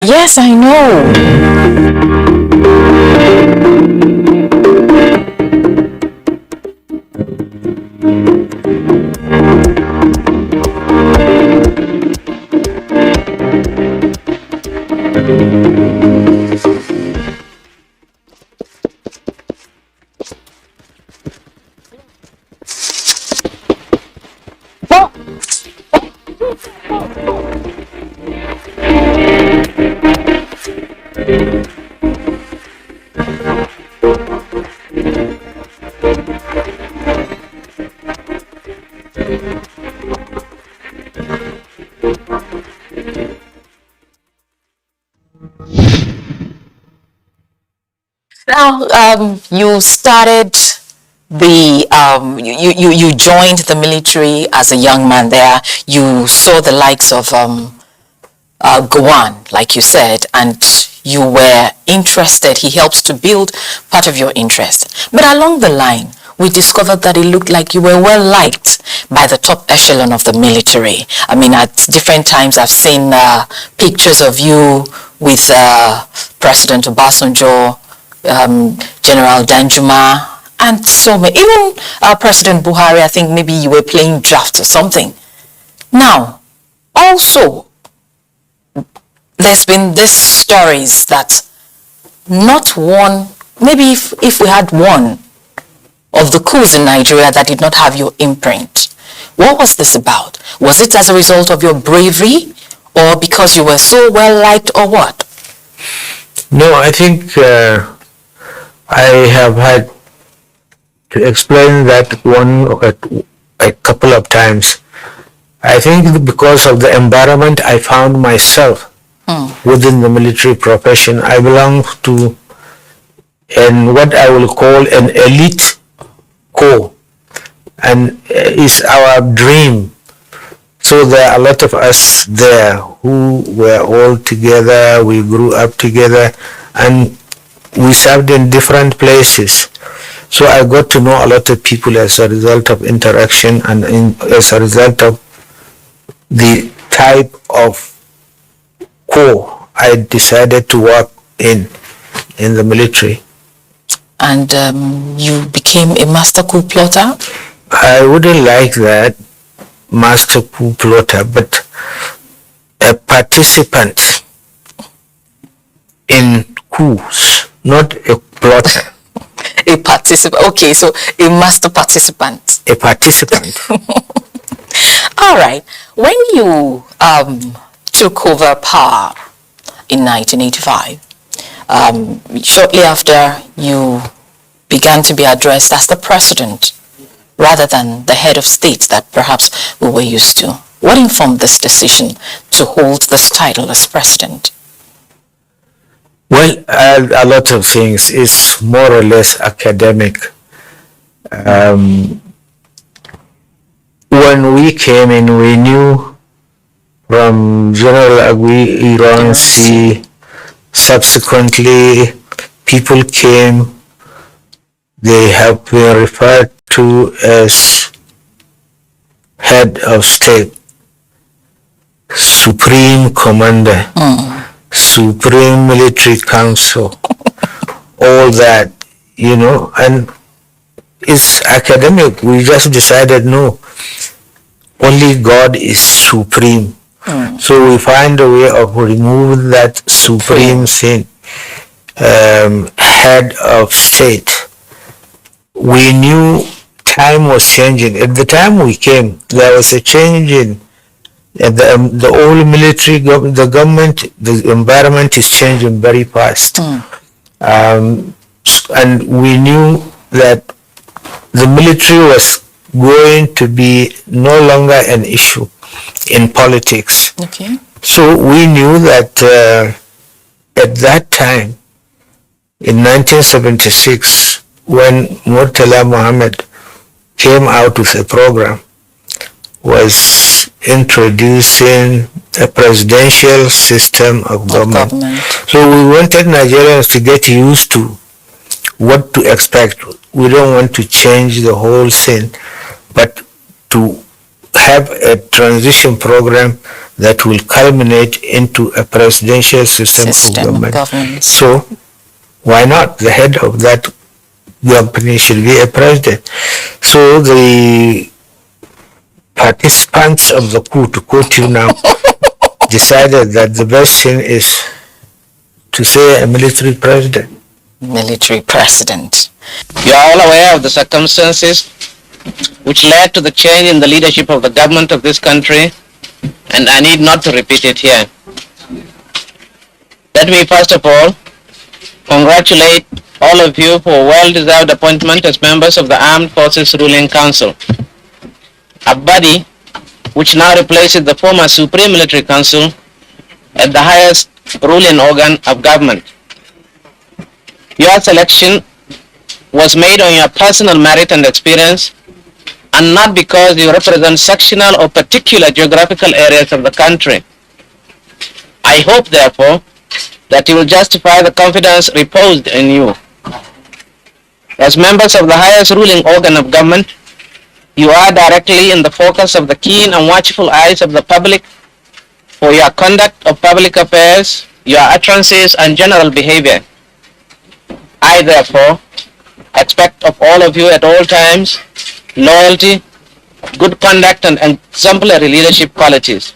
Yes, I know. Now, you started you joined the military as a young man there. You saw the likes of Gowon, like you said, and you were interested. He helped to build part of your interest. But along the line, we discovered that it looked like you were well liked by the top echelon of the military. I mean, at different times I've seen pictures of you with President Obasanjo, General Danjuma, and so many. Even President Buhari, I think maybe you were playing draft or something. Now, also, there's been these stories that not one, maybe if we had one of the coups in Nigeria that did not have your imprint. What was this about? Was it as a result of your bravery, or because you were so well liked, or what? No, I think I have had to explain that a couple of times. I think because of the environment I found myself within the military profession, I belong to what I will call an elite corps, and it's our dream. So there are a lot of us there who were all together, we grew up together, and we served in different places. So I got to know a lot of people as a result of interaction and as a result of the type of corps I decided to work in the military. And you became a master coup plotter? I wouldn't like that, master coup plotter, but a participant in coups, not a plotter. A participant. Okay, so a master participant. A participant. All right. When you took over power in 1985, shortly after you began to be addressed as the president rather than the head of state that perhaps we were used to. What informed this decision to hold this title as president? Well, a lot of things. It's more or less academic. When we came in, we knew from General Agui Iransi, subsequently people came, they have been referred to as head of state, supreme commander, supreme military council, all that, and it's academic. We just decided no, only God is supreme. So we find a way of removing that supreme thing, head of state. We knew time was changing. At the time we came, there was a change in the old military, the government, the environment is changing very fast. And we knew that the military was going to be no longer an issue in politics. Okay. So we knew that at that time, in 1976, when Murtala Mohammed came out with a program, was introducing a presidential system of government. So we wanted Nigerians to get used to what to expect. We don't want to change the whole thing, but to have a transition program that will culminate into a presidential system of government. So why not? The head of that company should be a president. So the participants of the coup, to quote you now, decided that the best thing is to say a military president. Military president. You are all aware of the circumstances which led to the change in the leadership of the government of this country, and I need not to repeat it here. Let me first of all congratulate all of you for a well-deserved appointment as members of the Armed Forces Ruling Council, a body which now replaces the former Supreme Military Council as the highest ruling organ of government. Your selection was made on your personal merit and experience, and not because you represent sectional or particular geographical areas of the country. I hope, therefore, that you will justify the confidence reposed in you. As members of the highest ruling organ of government, you are directly in the focus of the keen and watchful eyes of the public for your conduct of public affairs, your utterances, and general behavior. I, therefore, expect of all of you at all times loyalty, good conduct, and exemplary leadership qualities.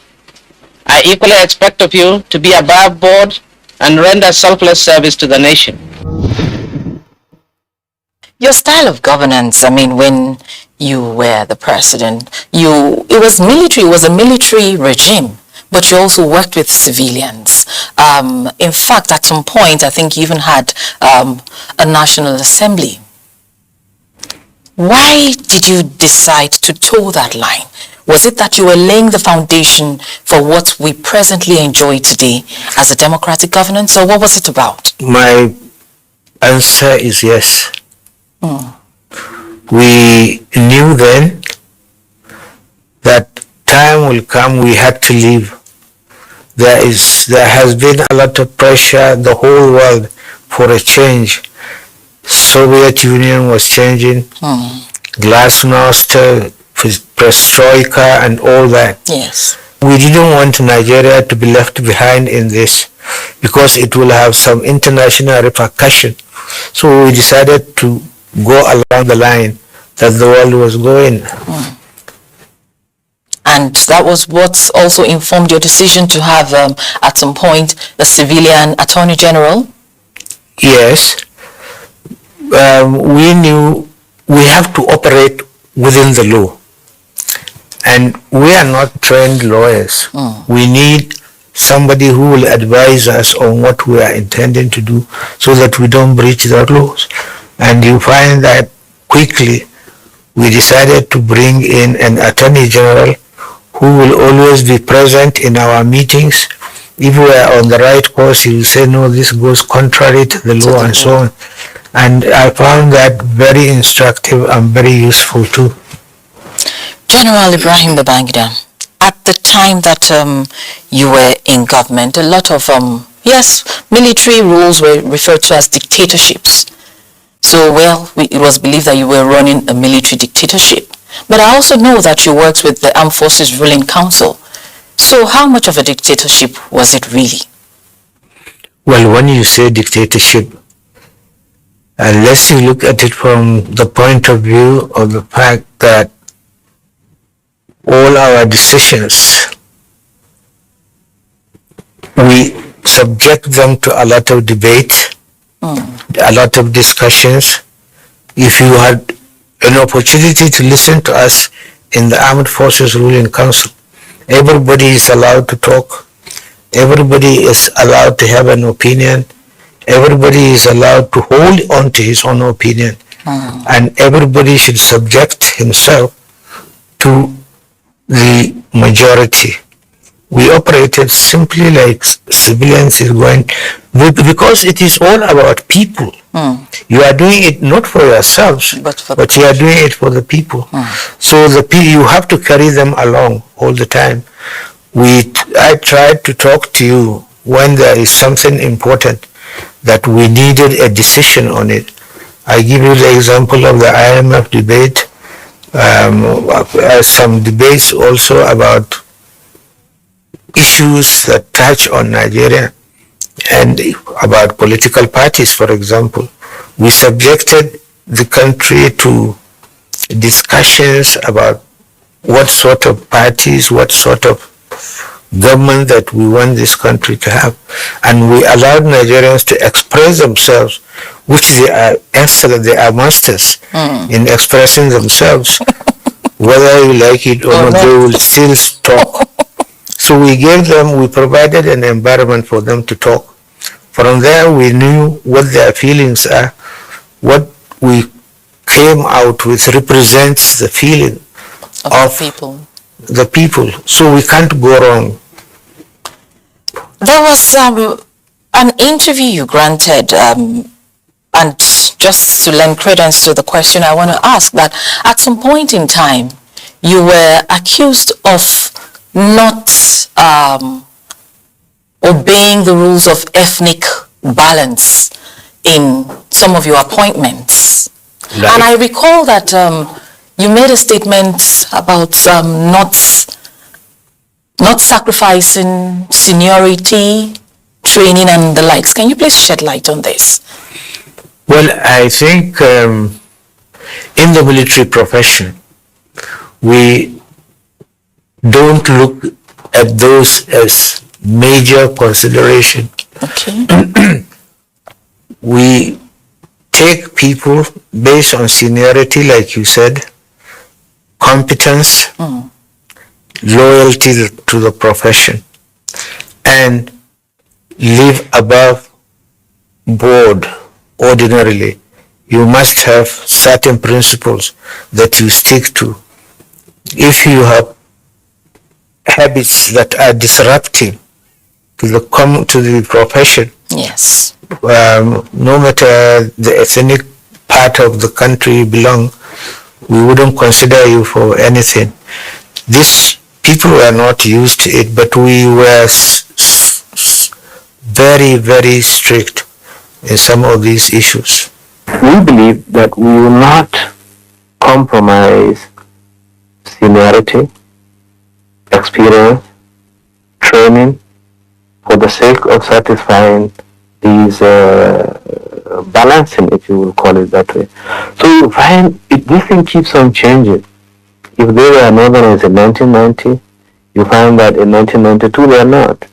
I equally expect of you to be above board and render selfless service to the nation. Your style of governance, I mean, when you were the president, it was a military regime, but you also worked with civilians. In fact, at some point, I think you even had a National Assembly. Why did you decide to toe that line? Was it that you were laying the foundation for what we presently enjoy today as a democratic governance, or what was it about? My answer is yes. We knew then that time will come we had to leave. There has been a lot of pressure, the whole world, for a change. Soviet Union was changing, glasnost, perestroika, and all that. Yes. We didn't want Nigeria to be left behind in this because it will have some international repercussion. So we decided to go along the line that the world was going. And that was what also informed your decision to have, at some point, a civilian attorney general? Yes. We knew we have to operate within the law. And we are not trained lawyers. We need somebody who will advise us on what we are intending to do so that we don't breach the laws. And you find that quickly we decided to bring in an attorney general who will always be present in our meetings. If we are on the right course, he will say, no, this goes contrary to the law and so on. And I found that very instructive and very useful too. General Ibrahim Babangida, at the time that you were in government, a lot of, military rules were referred to as dictatorships. So, it was believed that you were running a military dictatorship. But I also know that you worked with the Armed Forces Ruling Council. So how much of a dictatorship was it really? Well, when you say dictatorship, unless you look at it from the point of view of the fact that all our decisions, we subject them to a lot of debate, a lot of discussions. If you had an opportunity to listen to us in the Armed Forces Ruling Council, everybody is allowed to talk, everybody is allowed to have an opinion, everybody is allowed to hold on to his own opinion, and everybody should subject himself to the majority. We operated simply like civilians is going, because it is all about people. You are doing it not for yourselves, but you are doing it for the people. So you have to carry them along all the time. I tried to talk to you when there is something important that we needed a decision on it. I give you the example of the IMF debate. some debates also about issues that touch on Nigeria and about political parties, for example. We subjected the country to discussions about what sort of parties, what sort of government that we want this country to have. And we allowed Nigerians to express themselves, which they are excellent, they are masters in expressing themselves. Whether you like it or not, they will still talk. So we provided an environment for them to talk. From there, we knew what their feelings are. What we came out with represents the feeling of the people. So we can't go wrong. There was an interview you granted, and just to lend credence to the question I want to ask, that at some point in time, you were accused of not obeying the rules of ethnic balance in some of your appointments. Right. And I recall that you made a statement about not sacrificing seniority, training, and the likes. Can you please shed light on this? Well, I think in the military profession, we don't look at those as major consideration. Okay. We take people based on seniority, like you said, competence, loyalty to the profession, and live above board ordinarily. You must have certain principles that you stick to. If you have habits that are disrupting to the profession, Yes. No matter the ethnic part of the country you belong, we wouldn't consider you for anything. These people were not used to it, but we were very, very strict in some of these issues. We believe that we will not compromise seniority, experience, training for the sake of satisfying these balancing, if you will call it that way. So you find this thing keeps on changing. If they were northerners in 1990, you find that in 1992 they are not.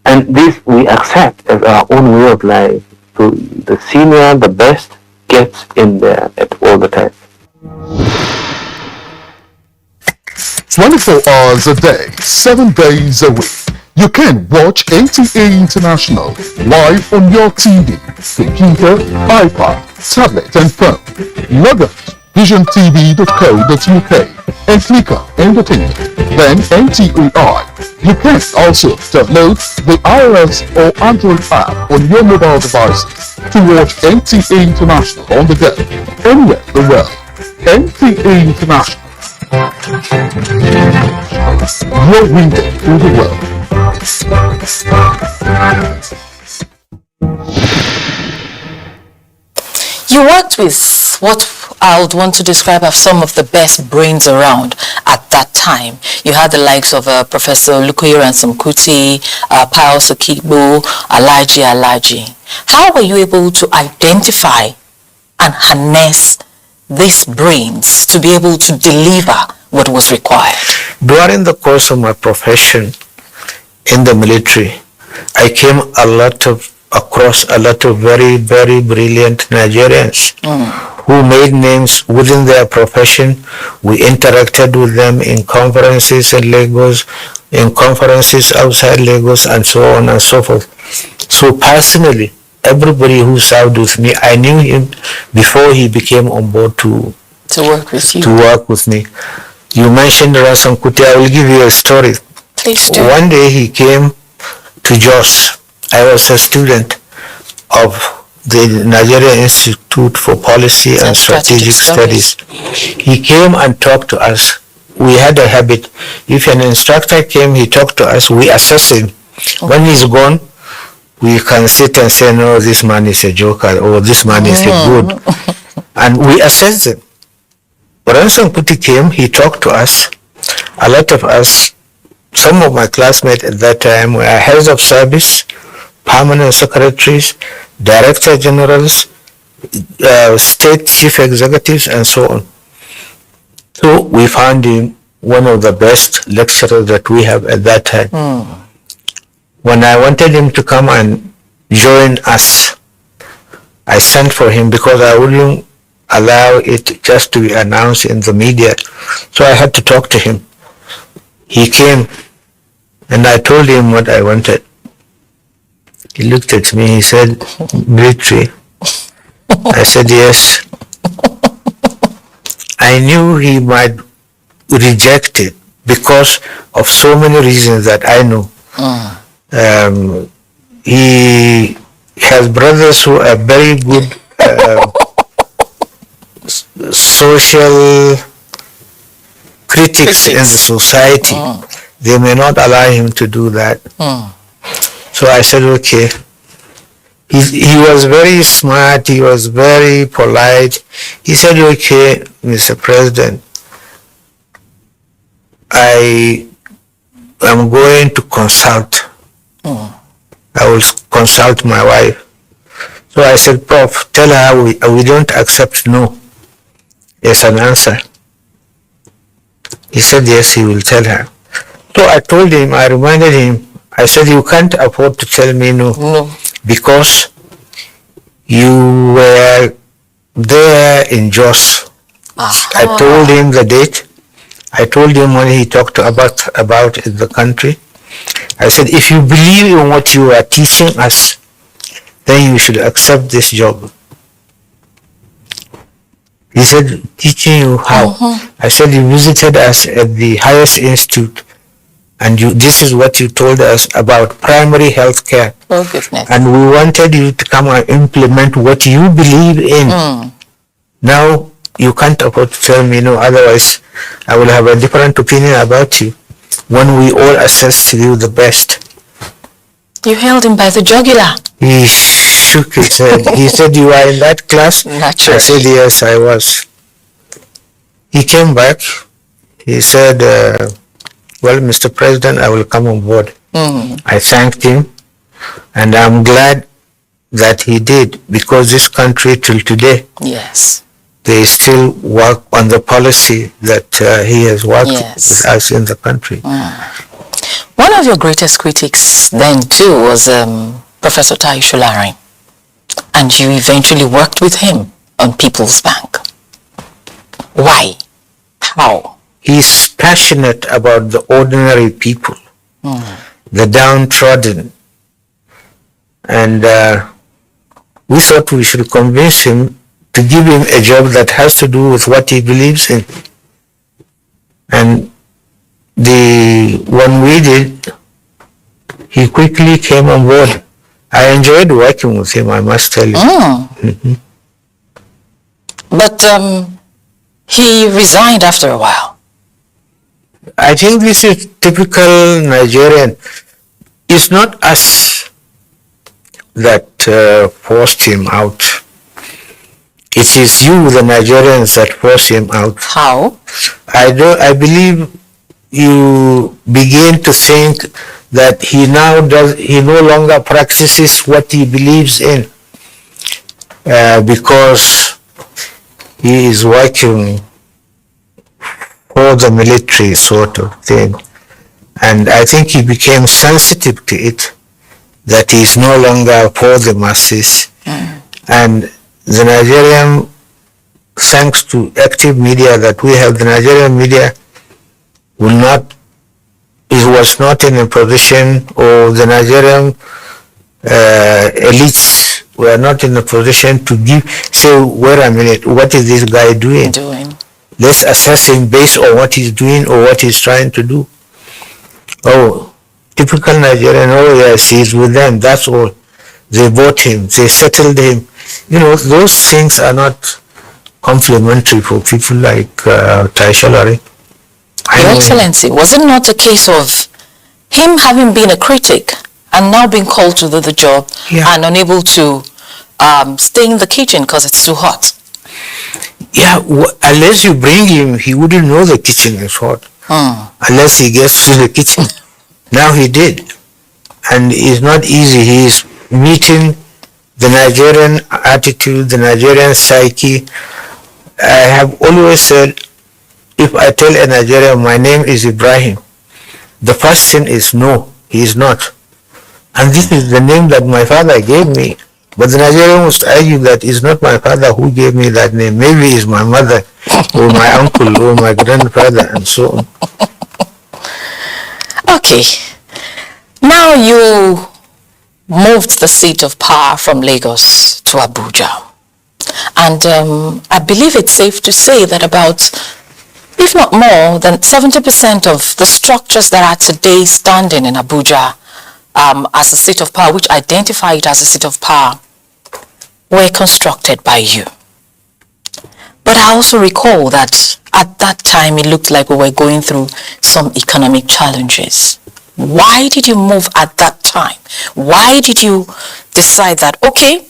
And this we accept as our own way of life. So the senior, the best, gets in there at all the time. 24 hours a day, 7 days a week. You can watch NTA International live on your TV, computer, iPad, tablet and phone. Log on to visiontv.co.uk and click on Entertainment, then NTA. You can also download the iOS or Android app on your mobile devices to watch NTA International on the go, anywhere in the world. NTA International, your window to the world. You worked with what I would want to describe as some of the best brains around at that time. You had the likes of Professor Lukoyo Ransome-Kuti, Pius Okigbo, Alaji. How were you able to identify and harness these brains to be able to deliver what was required? During the course of my profession in the military, I came across a lot of very, very brilliant Nigerians who made names within their profession. We interacted with them in conferences in Lagos, in conferences outside Lagos, and so on and so forth. So personally, everybody who served with me, I knew him before he became on board to work with you. To work with me. You mentioned Ransome-Kuti. I will give you a story. Please do. One day he came to Jos. I was a student of the Nigerian Institute for Policy and Strategic Studies. He came and talked to us. We had a habit. If an instructor came, he talked to us. We assess him. Okay. When he's gone, we can sit and say, no, this man is a joker, or this man is a good. And we assess him. Ransom Kuti came, he talked to us. A lot of us, some of my classmates at that time were heads of service, permanent secretaries, director generals, state chief executives, and so on. So we found him one of the best lecturers that we have at that time. When I wanted him to come and join us, I sent for him because I wouldn't allow it just to be announced in the media. So I had to talk to him. He came and I told him what I wanted. He looked at me, he said, military. I said, yes. I knew he might reject it because of so many reasons that I know. He has brothers who are very good social critics in the society. They may not allow him to do that. So I said, okay. He was very smart, he was very polite. He said, okay, Mr. President, I am going to consult. I will consult my wife. So I said, Prof, tell her we don't accept no as an answer. He said, yes, he will tell her. So I told him, I reminded him, I said, you can't afford to tell me no. Because you were there in Jos. I told him the date. I told him when he talked about the country. I said, if you believe in what you are teaching us, then you should accept this job. He said, teaching you how? I said, you visited us at the highest institute and this is what you told us about primary health care. Oh, goodness. And we wanted you to come and implement what you believe in. Now, you can't afford to tell me no, otherwise I will have a different opinion about you when we all assess you the best. You held him by the jugular. He shook his head. He said, you are in that class? Naturally. I said, yes, I was. He came back. He said, well, Mr. President, I will come on board. I thanked him, and I'm glad that he did, because this country till today, Yes. they still work on the policy that he has worked with us in the country. One of your greatest critics then too was Professor Tai Sholari, and you eventually worked with him on People's Bank. Why? How? He's passionate about the ordinary people, the downtrodden, and we thought we should convince him to give him a job that has to do with what he believes in. And when we did, he quickly came on board. I enjoyed working with him, I must tell you. But he resigned after a while. I think this is typical Nigerian. It's not us that forced him out. It is you, the Nigerians, that forced him out. How? I believe you begin to think that he no longer practices what he believes in because he is working for the military sort of thing. And I think he became sensitive to it, that he is no longer for the masses. And the Nigerian, thanks to active media that we have, the Nigerian media was not in a position, or the Nigerian elites were not in a position to say, wait a minute, what is this guy doing? Let's assess him based on what he's doing or what he's trying to do. Oh, typical Nigerian, oh yes, he's with them, that's all. They bought him, they settled him. You know, those things are not complimentary for people like Tai Sholari. Your Excellency, was it not a case of him having been a critic and now being called to do the job and unable to stay in the kitchen because it's too hot? Yeah, unless you bring him, he wouldn't know the kitchen is hot. Unless he gets to the kitchen. Now he did. And it's not easy. He is meeting the Nigerian attitude, the Nigerian psyche. I have always said, if I tell a Nigerian my name is Ibrahim, the first thing is no, he is not. And this is the name that my father gave me. But the Nigerian must argue that it's not my father who gave me that name. Maybe it's my mother or my uncle or my grandfather and so on. Okay. Now you moved the seat of power from Lagos to Abuja. And I believe it's safe to say that about, if not more than 70% of the structures that are today standing in Abuja as a seat of power, which identify it as a seat of power, were constructed by you. But I also recall that at that time it looked like we were going through some economic challenges. Why did you move at that time? Why did you decide that, okay,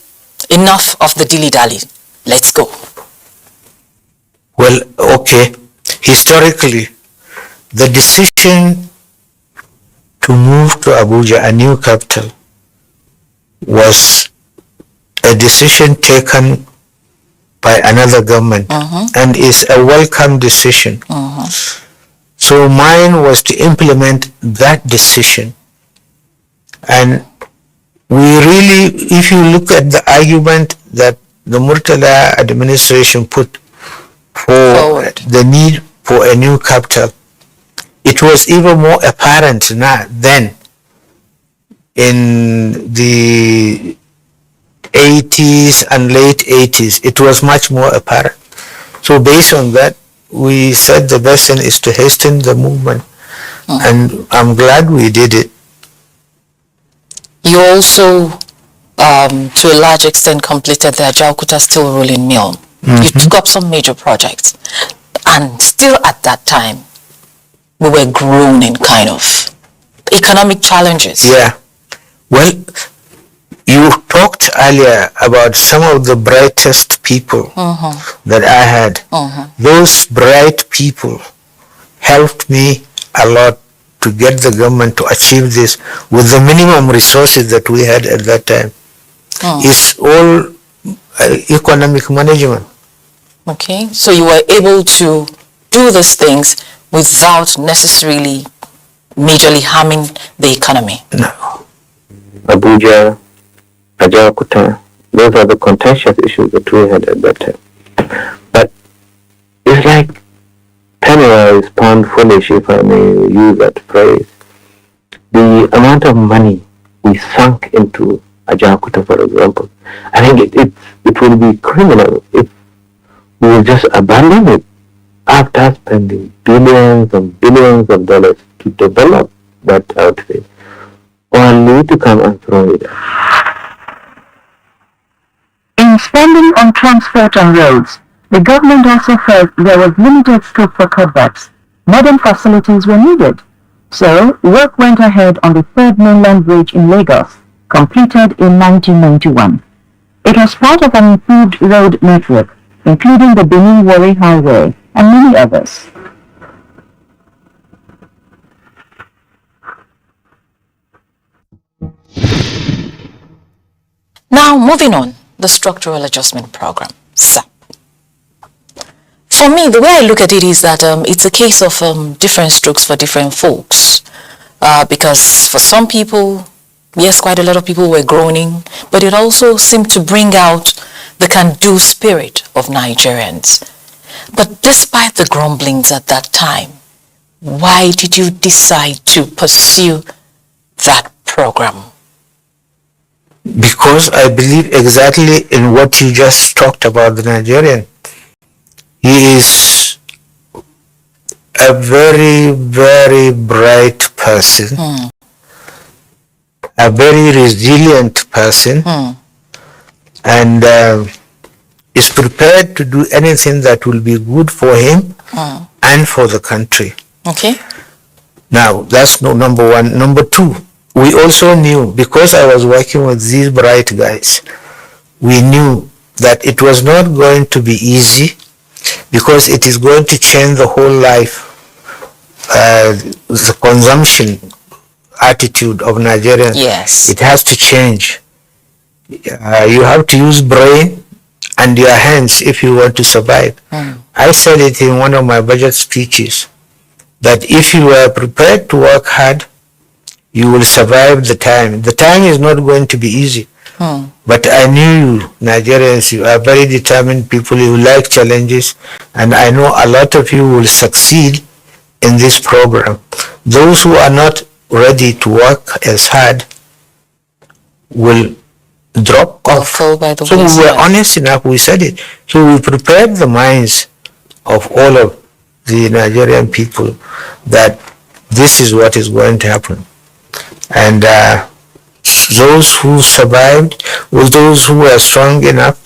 enough of the dilly-dally, let's go? Well, okay, historically, the decision to move to Abuja, a new capital, was a decision taken by another government and is a welcome decision. So mine was to implement that decision. And we really, if you look at the argument that the Murtala administration put for the need for a new capital, it was even more apparent now then in the 80s and late 80s. It was much more apparent. So based on that, we said the best thing is to hasten the movement. And I'm glad we did it. You also, to a large extent, completed the Ajaokuta steel rolling mill. You took up some major projects. And still at that time, we were groaning kind of. Economic challenges. Yeah. Well, you talked earlier about some of the brightest people that I had. Those bright people helped me a lot to get the government to achieve this with the minimum resources that we had at that time. It's all economic management. Okay, so you were able to do these things without necessarily majorly harming the economy. No. Abuja, Ajaokuta, those are the contentious issues that we had at that time. But it's like penny-wise, pound foolish, if I may use that phrase. The amount of money we sunk into Ajaokuta, for example, I think it will be criminal if we will just abandon it after spending billions and billions of dollars to develop that outfit, only to come and throw it out. In spending on transport and roads, the government also felt there was limited scope for cutbacks. Modern facilities were needed. So, work went ahead on the third mainland bridge in Lagos, completed in 1991. It was part of an improved road network, including the Benin-Warri Highway and many others. Now, moving on, the Structural Adjustment Program, SAP. For me, the way I look at it is that it's a case of different strokes for different folks. Because for some people, yes, quite a lot of people were groaning, but it also seemed to bring out the can-do spirit of Nigerians. But despite the grumblings at that time, why did you decide to pursue that program? Because I believe exactly in what you just talked about the Nigerian. He is a very, very bright person, a very resilient person, and is prepared to do anything that will be good for him and for the country. Okay. Now, that's number one. Number two, we also knew, because I was working with these bright guys, we knew that it was not going to be easy because it is going to change the whole life, the consumption attitude of Nigerians. Yes. It has to change. You have to use brain and your hands if you want to survive. I said it in one of my budget speeches that if you are prepared to work hard, you will survive the time. The time is not going to be easy. But I knew you, Nigerians, you are very determined people, you like challenges, and I know a lot of you will succeed in this program. Those who are not ready to work as hard will drop off. Fall by the So we were wayside. honest enough, we said it. So we prepared the minds of all of the Nigerian people that this is what is going to happen. And those who survived, or those who were strong enough,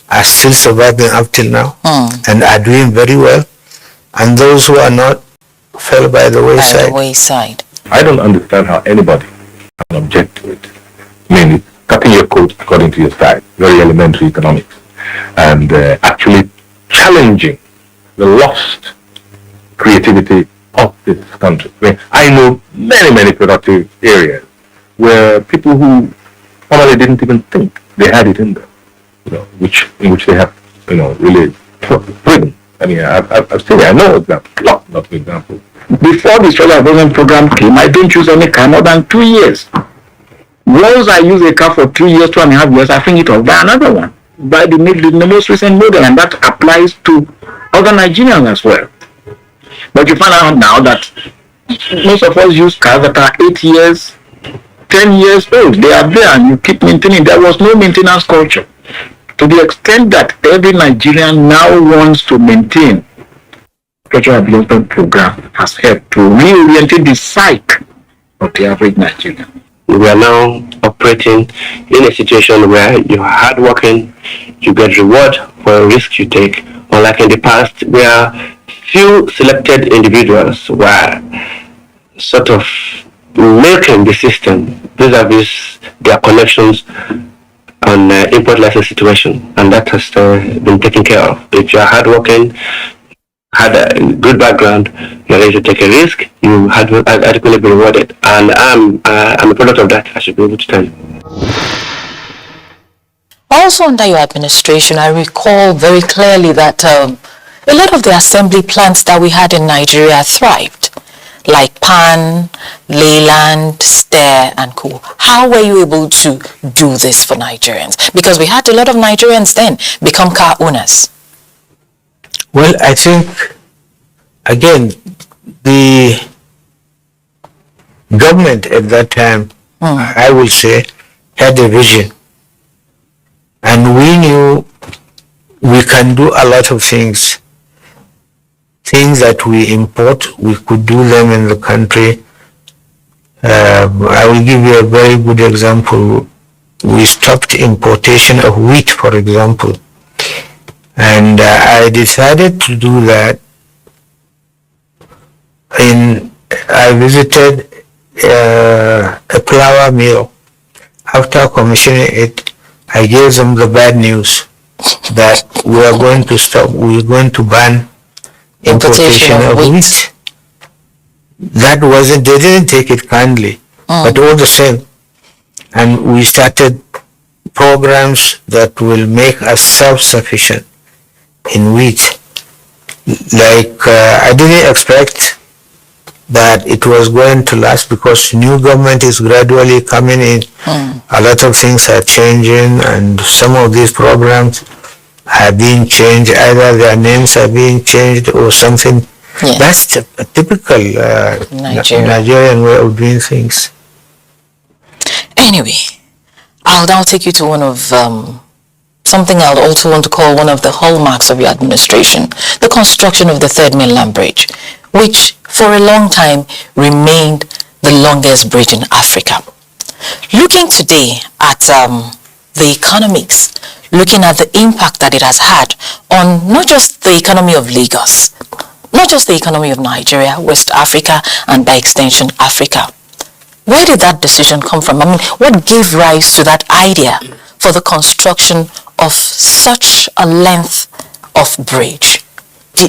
are still surviving up till now and are doing very well. And those who are not fell by the wayside. I don't understand how anybody can object to it. I mean, cutting your coat according to your style, very elementary economics, and actually challenging the lost creativity of this country. I mean, I know many productive areas where people who formerly didn't even think they had it in them, in which they have, really proven. I mean, I've seen it. I know examples, lot of examples. Before the social employment program came, I don't use any car more than 2 years. Once I use a car for 2 years, 2.5 years, I think it off by another one, by the most recent model, and that applies to other Nigerians as well. But you find out now that most of us use cars that are 8 years, 10 years old. They are there and you keep maintaining. There was no maintenance culture. To the extent that every Nigerian now wants to maintain, cultural development program has helped to reorientate the psyche of the average Nigerian. We are now operating in a situation where you are hardworking, you get reward for a risk you take, unlike in the past where few selected individuals were sort of milking the system vis-a-vis their connections on import license situation, and that has been taken care of. If you are hardworking, had a good background, you're ready to take a risk, you had adequately be rewarded. And I'm a product of that, I should be able to tell you. Also under your administration, I recall very clearly that a lot of the assembly plants that we had in Nigeria thrived, like Pan, Leyland, Stair, and Co. How were you able to do this for Nigerians? Because we had a lot of Nigerians then become car owners. Well, I think, again, the government at that time, I will say, had a vision. And we knew we can do a lot of things. Things that we import, we could do them in the country. I will give you a very good example. We stopped importation of wheat, for example. And I decided to do that. I visited a flour mill. After commissioning it, I gave them the bad news that we are going to stop, we are going to ban importation of wheat. That wasn't, they didn't take it kindly, but all the same. And we started programs that will make us self-sufficient in wheat. Like, I didn't expect that it was going to last because new government is gradually coming in. A lot of things are changing and some of these programs are being changed. Either their names are being changed or something. Yeah. That's a typical Nigerian way of doing things. Anyway, I'll now take you to one of something I'll also want to call one of the hallmarks of your administration, the construction of the Third Mainland Bridge, which for a long time remained the longest bridge in Africa. Looking today at the economics, looking at the impact that it has had on not just the economy of Lagos, not just the economy of Nigeria, West Africa, and by extension Africa. Where did that decision come from? I mean, what gave rise to that idea for the construction of such a length of bridge?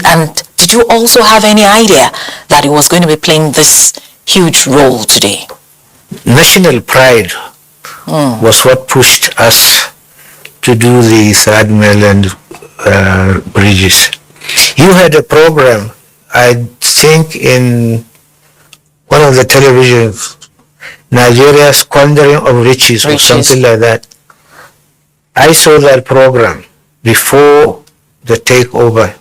And did you also have any idea that it was going to be playing this huge role today? National pride was what pushed us to do the Third Mainland bridges. You had a program, I think, in one of the televisions, Nigeria's Squandering of Riches or something like that. I saw that program before the takeover.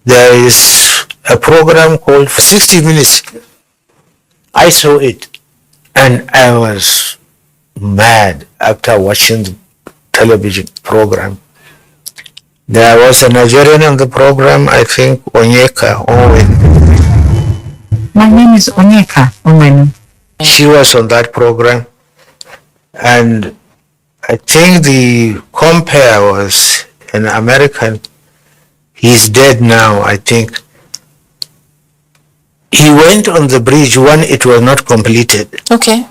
There is a program called 60 Minutes. I saw it and I was mad after watching the television program. There was a Nigerian on the program, I think, Onyeka Owen. My name is Onyeka Owen. She was on that program, and I think the compare was an American. He's dead now, I think. He went on the bridge when it was not completed. Okay.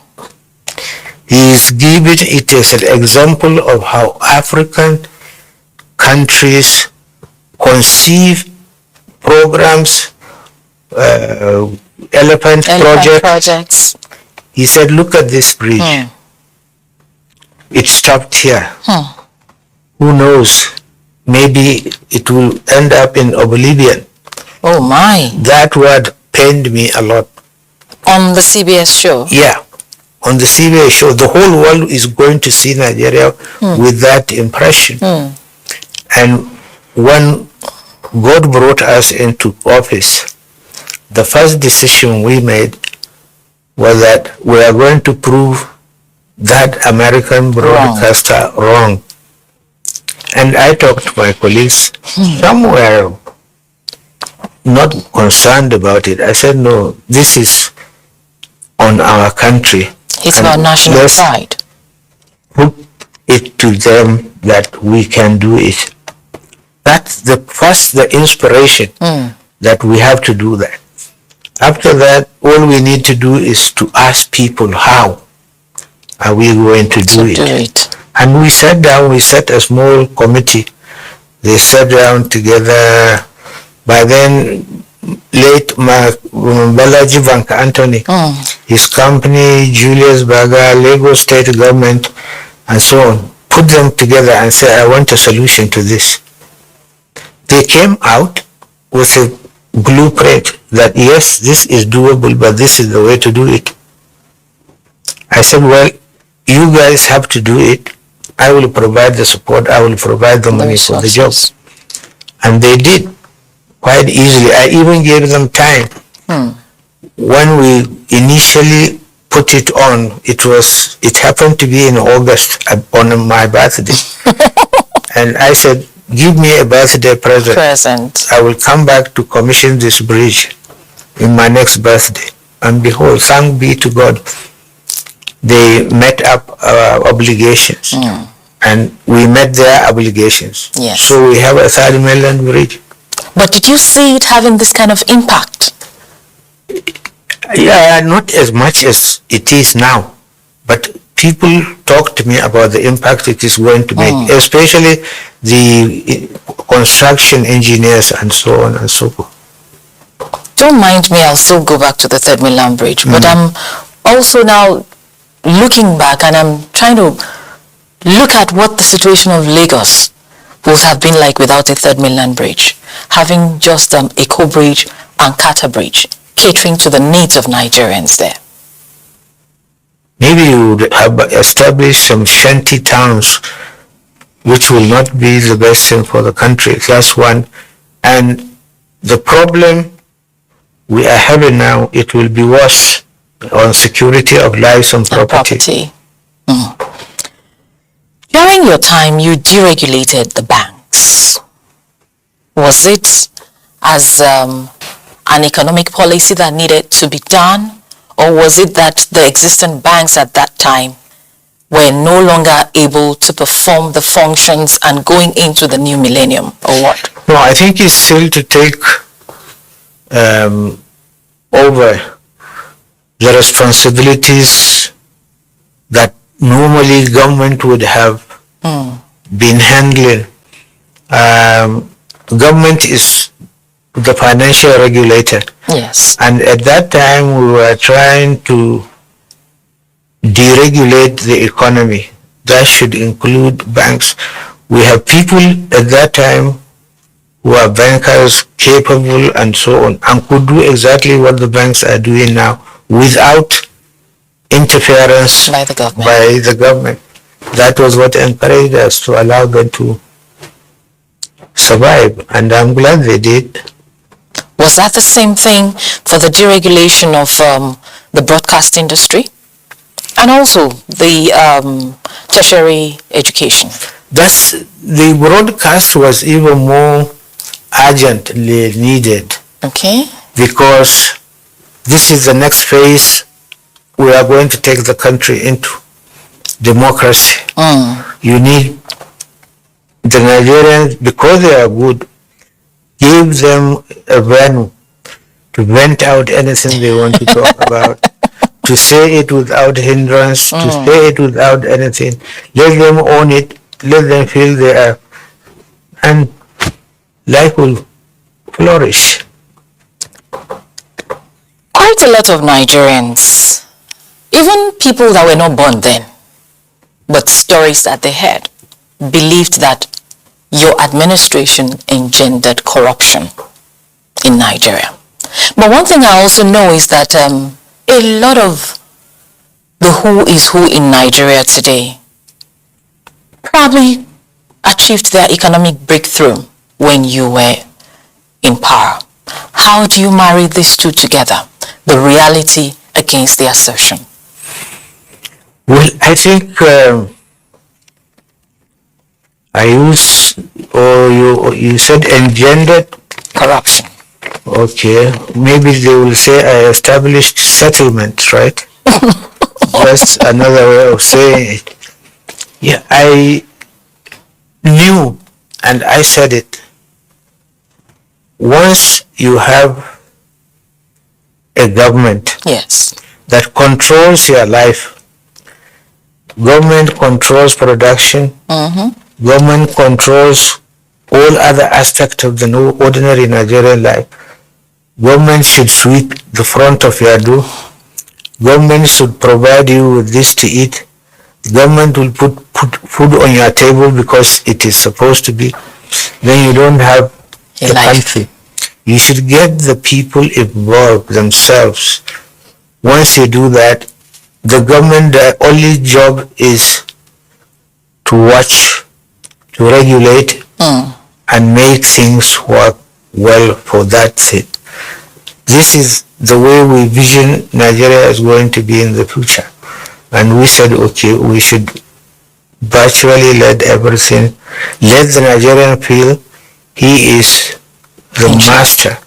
He is giving it as an example of how African countries conceive programs, elephant projects. He said, look at this bridge. It stopped here. Who knows? Maybe it will end up in oblivion. Oh my. That word pained me a lot. On the CBS show? Yeah. On the CBS show, the whole world is going to see Nigeria with that impression. And when God brought us into office, the first decision we made was that we are going to prove that American broadcaster wrong. And I talked to my colleagues. Some were not concerned about it. I said, no, this is on our country. It's about national pride. Put it to them that we can do it. That's the inspiration that we have to do that. After that, all we need to do is to ask people how are we going to do it. And we sat down, we set a small committee. They sat down together. By then, late Balaji Bank Anthony, his company, Julius Baga, Lagos State Government, and so on, put them together and said, I want a solution to this. They came out with a blueprint that, yes, this is doable, but this is the way to do it. I said, well, you guys have to do it. I will provide the support. I will provide the money for the job. And they did quite easily. I even gave them time. When we initially put it on, it happened to be in August on my birthday. And I said, give me a birthday present. I will come back to commission this bridge in my next birthday. And behold, thanks be to God, they met up our obligations. And we met their obligations. Yes. So we have a Third Mainland bridge. But did you see it having this kind of impact? Yeah, not as much as it is now. But people talk to me about the impact it is going to make, especially the construction engineers and so on and so forth. Don't mind me, I'll still go back to the Third Mainland Bridge. But I'm also now looking back and I'm trying to look at what the situation of Lagos would have been like without a Third Mainland Bridge. Having just Eko Bridge and Kata Bridge, catering to the needs of Nigerians there. Maybe you would have established some shanty towns, which will not be the best thing for the country. That's one. And the problem we are having now, it will be worse on security of lives and property. During your time, you deregulated the banks. Was it as an economic policy that needed to be done? Or was it that the existing banks at that time were no longer able to perform the functions and going into the new millennium, or what? No, I think it's still to take over the responsibilities that normally government would have been handling. Government is the financial regulator. Yes. And at that time, we were trying to deregulate the economy. That should include banks. We have people at that time who are bankers, capable and so on, and could do exactly what the banks are doing now without interference By the government. by the government. That was what encouraged us to allow them to survive, and I'm glad they did. Was that the same thing for the deregulation of the broadcast industry? And also the tertiary education? Thus, the broadcast was even more urgently needed Okay. because this is the next phase we are going to take the country into, democracy. You need the Nigerians, because they are good, give them a venue to vent out anything they want to talk about, to say it without hindrance, to say it without anything. Let them own it, let them feel they are, and life will flourish. Quite a lot of Nigerians, even people that were not born then, but stories that they heard, believed that your administration engendered corruption in Nigeria. But one thing I also know is that a lot of the who is who in Nigeria today probably achieved their economic breakthrough when you were in power. How do you marry these two together? The reality against the assertion. Well, I think I use, or you said engendered Corruption. Okay, maybe they will say I established settlements, right? That's another way of saying it. Yeah, I knew, and I said it. Once you have a government Yes. that controls your life, government controls production, government controls all other aspects of the ordinary Nigerian life. Government should sweep the front of your door. Government should provide you with this to eat. Government will put food on your table because it is supposed to be. Then you don't have a country. You should get the people involved themselves. Once you do that, the government, the only job is to watch, to regulate, and make things work well for that thing. This is the way we vision Nigeria is going to be in the future. And we said, okay, we should virtually let everything, let the Nigerian feel he is the master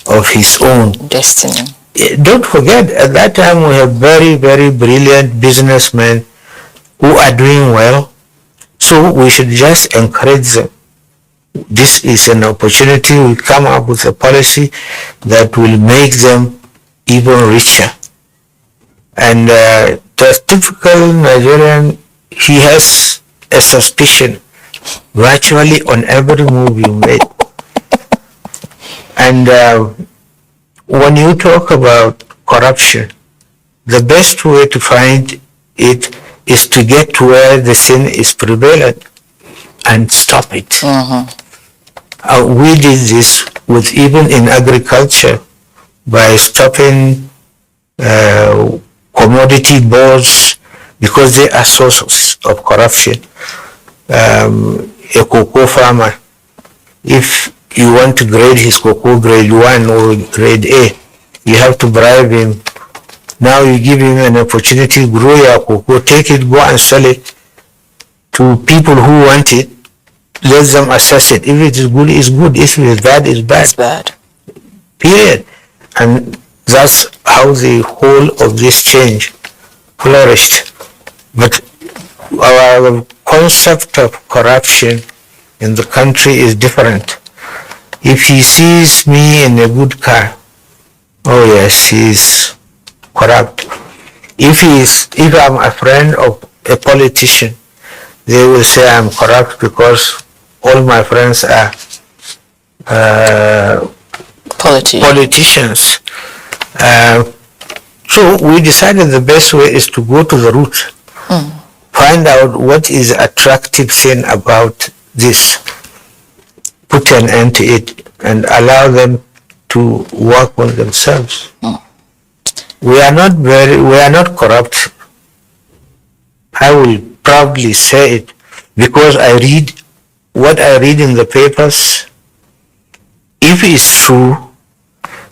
of his own destiny. Don't forget, at that time we have very, very brilliant businessmen who are doing well. So we should just encourage them. This is an opportunity. We come up with a policy that will make them even richer. And the typical Nigerian, he has a suspicion virtually on every move you make. And when you talk about corruption, the best way to find it is to get to where the sin is prevalent and stop it. We did this with even in agriculture by stopping commodity boards because they are sources of corruption. A cocoa farmer, if you want to grade his cocoa grade 1 or grade A, you have to bribe him. Now you give him an opportunity to grow your cocoa, take it, go and sell it to people who want it. Let them assess it. If it is good, it's good. If it is bad, it's bad. It's bad. Period. And that's how the whole of this change flourished. But our concept of corruption in the country is different. If he sees me in a good car, oh yes, he's corrupt. If I'm a friend of a politician they will say I'm corrupt because all my friends are politicians. So we decided the best way is to go to the root, find out what is attractive thing about this, put an end to it, and allow them to work on themselves. We are not corrupt. I will proudly say it because I read what I read in the papers. If it's true,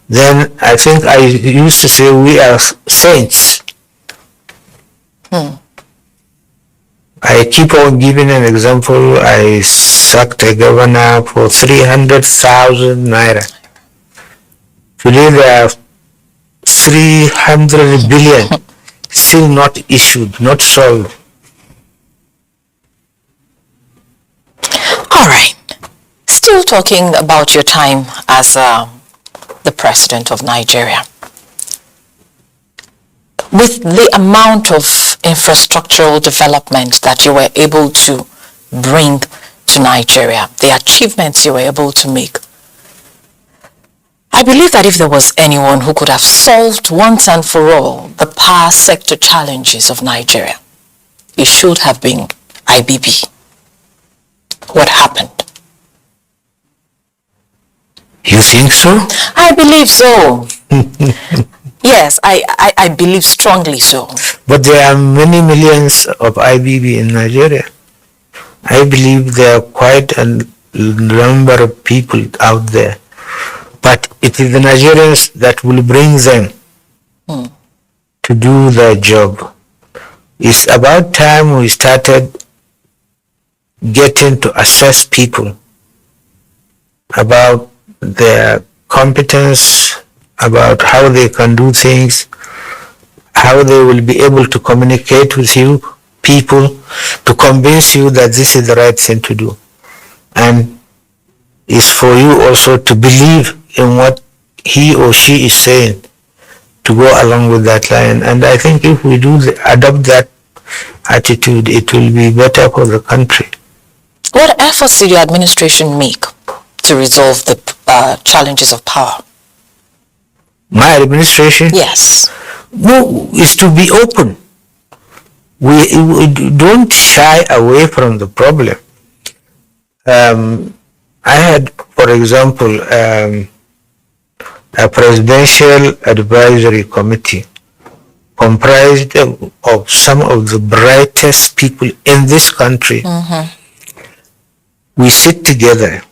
then I think I used to say we are saints. I keep on giving an example. I sacked a governor for 300,000 naira. Today there are 300 billion still not issued, not solved. All right. Still talking about your time as the president of Nigeria. With the amount of infrastructural development that you were able to bring to Nigeria, the achievements you were able to make, I believe that if there was anyone who could have solved once and for all the power sector challenges of Nigeria, it should have been IBB. What happened? You think so? I believe so. Yes, I believe strongly so. But there are many millions of IBB in Nigeria. I believe there are quite a number of people out there. But it is the Nigerians that will bring them to do their job. It's about time we started getting to assess people about their competence, about how they can do things, how they will be able to communicate with you, people, to convince you that this is the right thing to do. And it's for you also to believe in what he or she is saying, to go along with that line. And I think if we adopt that attitude, it will be better for the country. What efforts did your administration make to resolve the challenges of power? My administration? Yes. No, is to be open. We don't shy away from the problem. I had, for example, a presidential advisory committee comprised of some of the brightest people in this country. We sit together.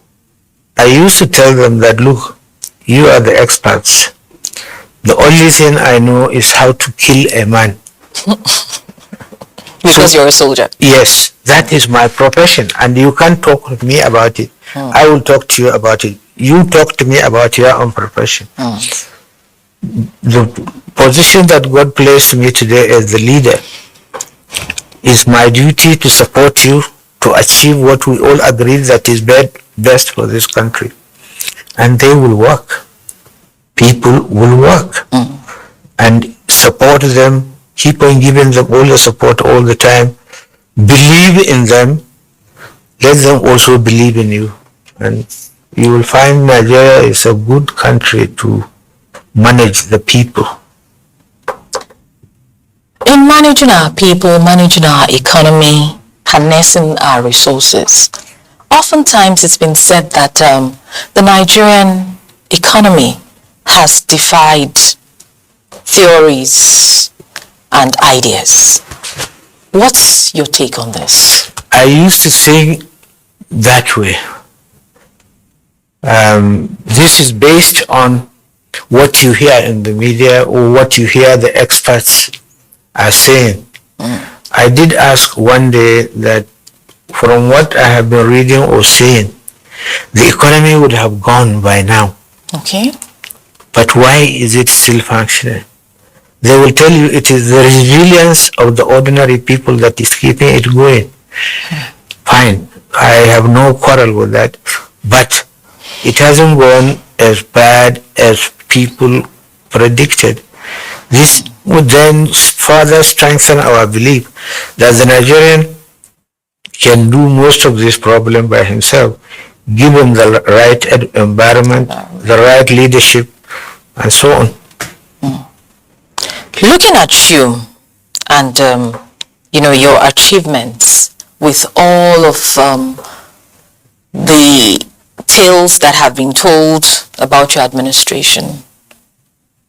I used to tell them that, look, you are the experts. The only thing I know is how to kill a man. Because you're a soldier. Yes, that is my profession, and you can't talk with me about it. I will talk to you about it. You talk to me about your own profession. The position that God placed me today as the leader is my duty to support you to achieve what we all agree that is best for this country. And they will work. People will work. And support them, keep on giving them all the support all the time. Believe in them. Let them also believe in you. And you will find Nigeria is a good country to manage the people. In managing our people, managing our economy, harnessing our resources, oftentimes it's been said that the Nigerian economy has defied theories and ideas. What's your take on this? I used to think that way. This is based on what you hear in the media or what you hear the experts are saying. I did ask one day that from what I have been reading or seeing, the economy would have gone by now. Okay. But why is it still functioning? They will tell you it is the resilience of the ordinary people that is keeping it going. Fine, I have no quarrel with that. But it hasn't gone as bad as people predicted. This would then further strengthen our belief that the Nigerian can do most of this problem by himself, given the right environment, the right leadership, and so on. Looking at you and, your achievements with all of the tales that have been told about your administration,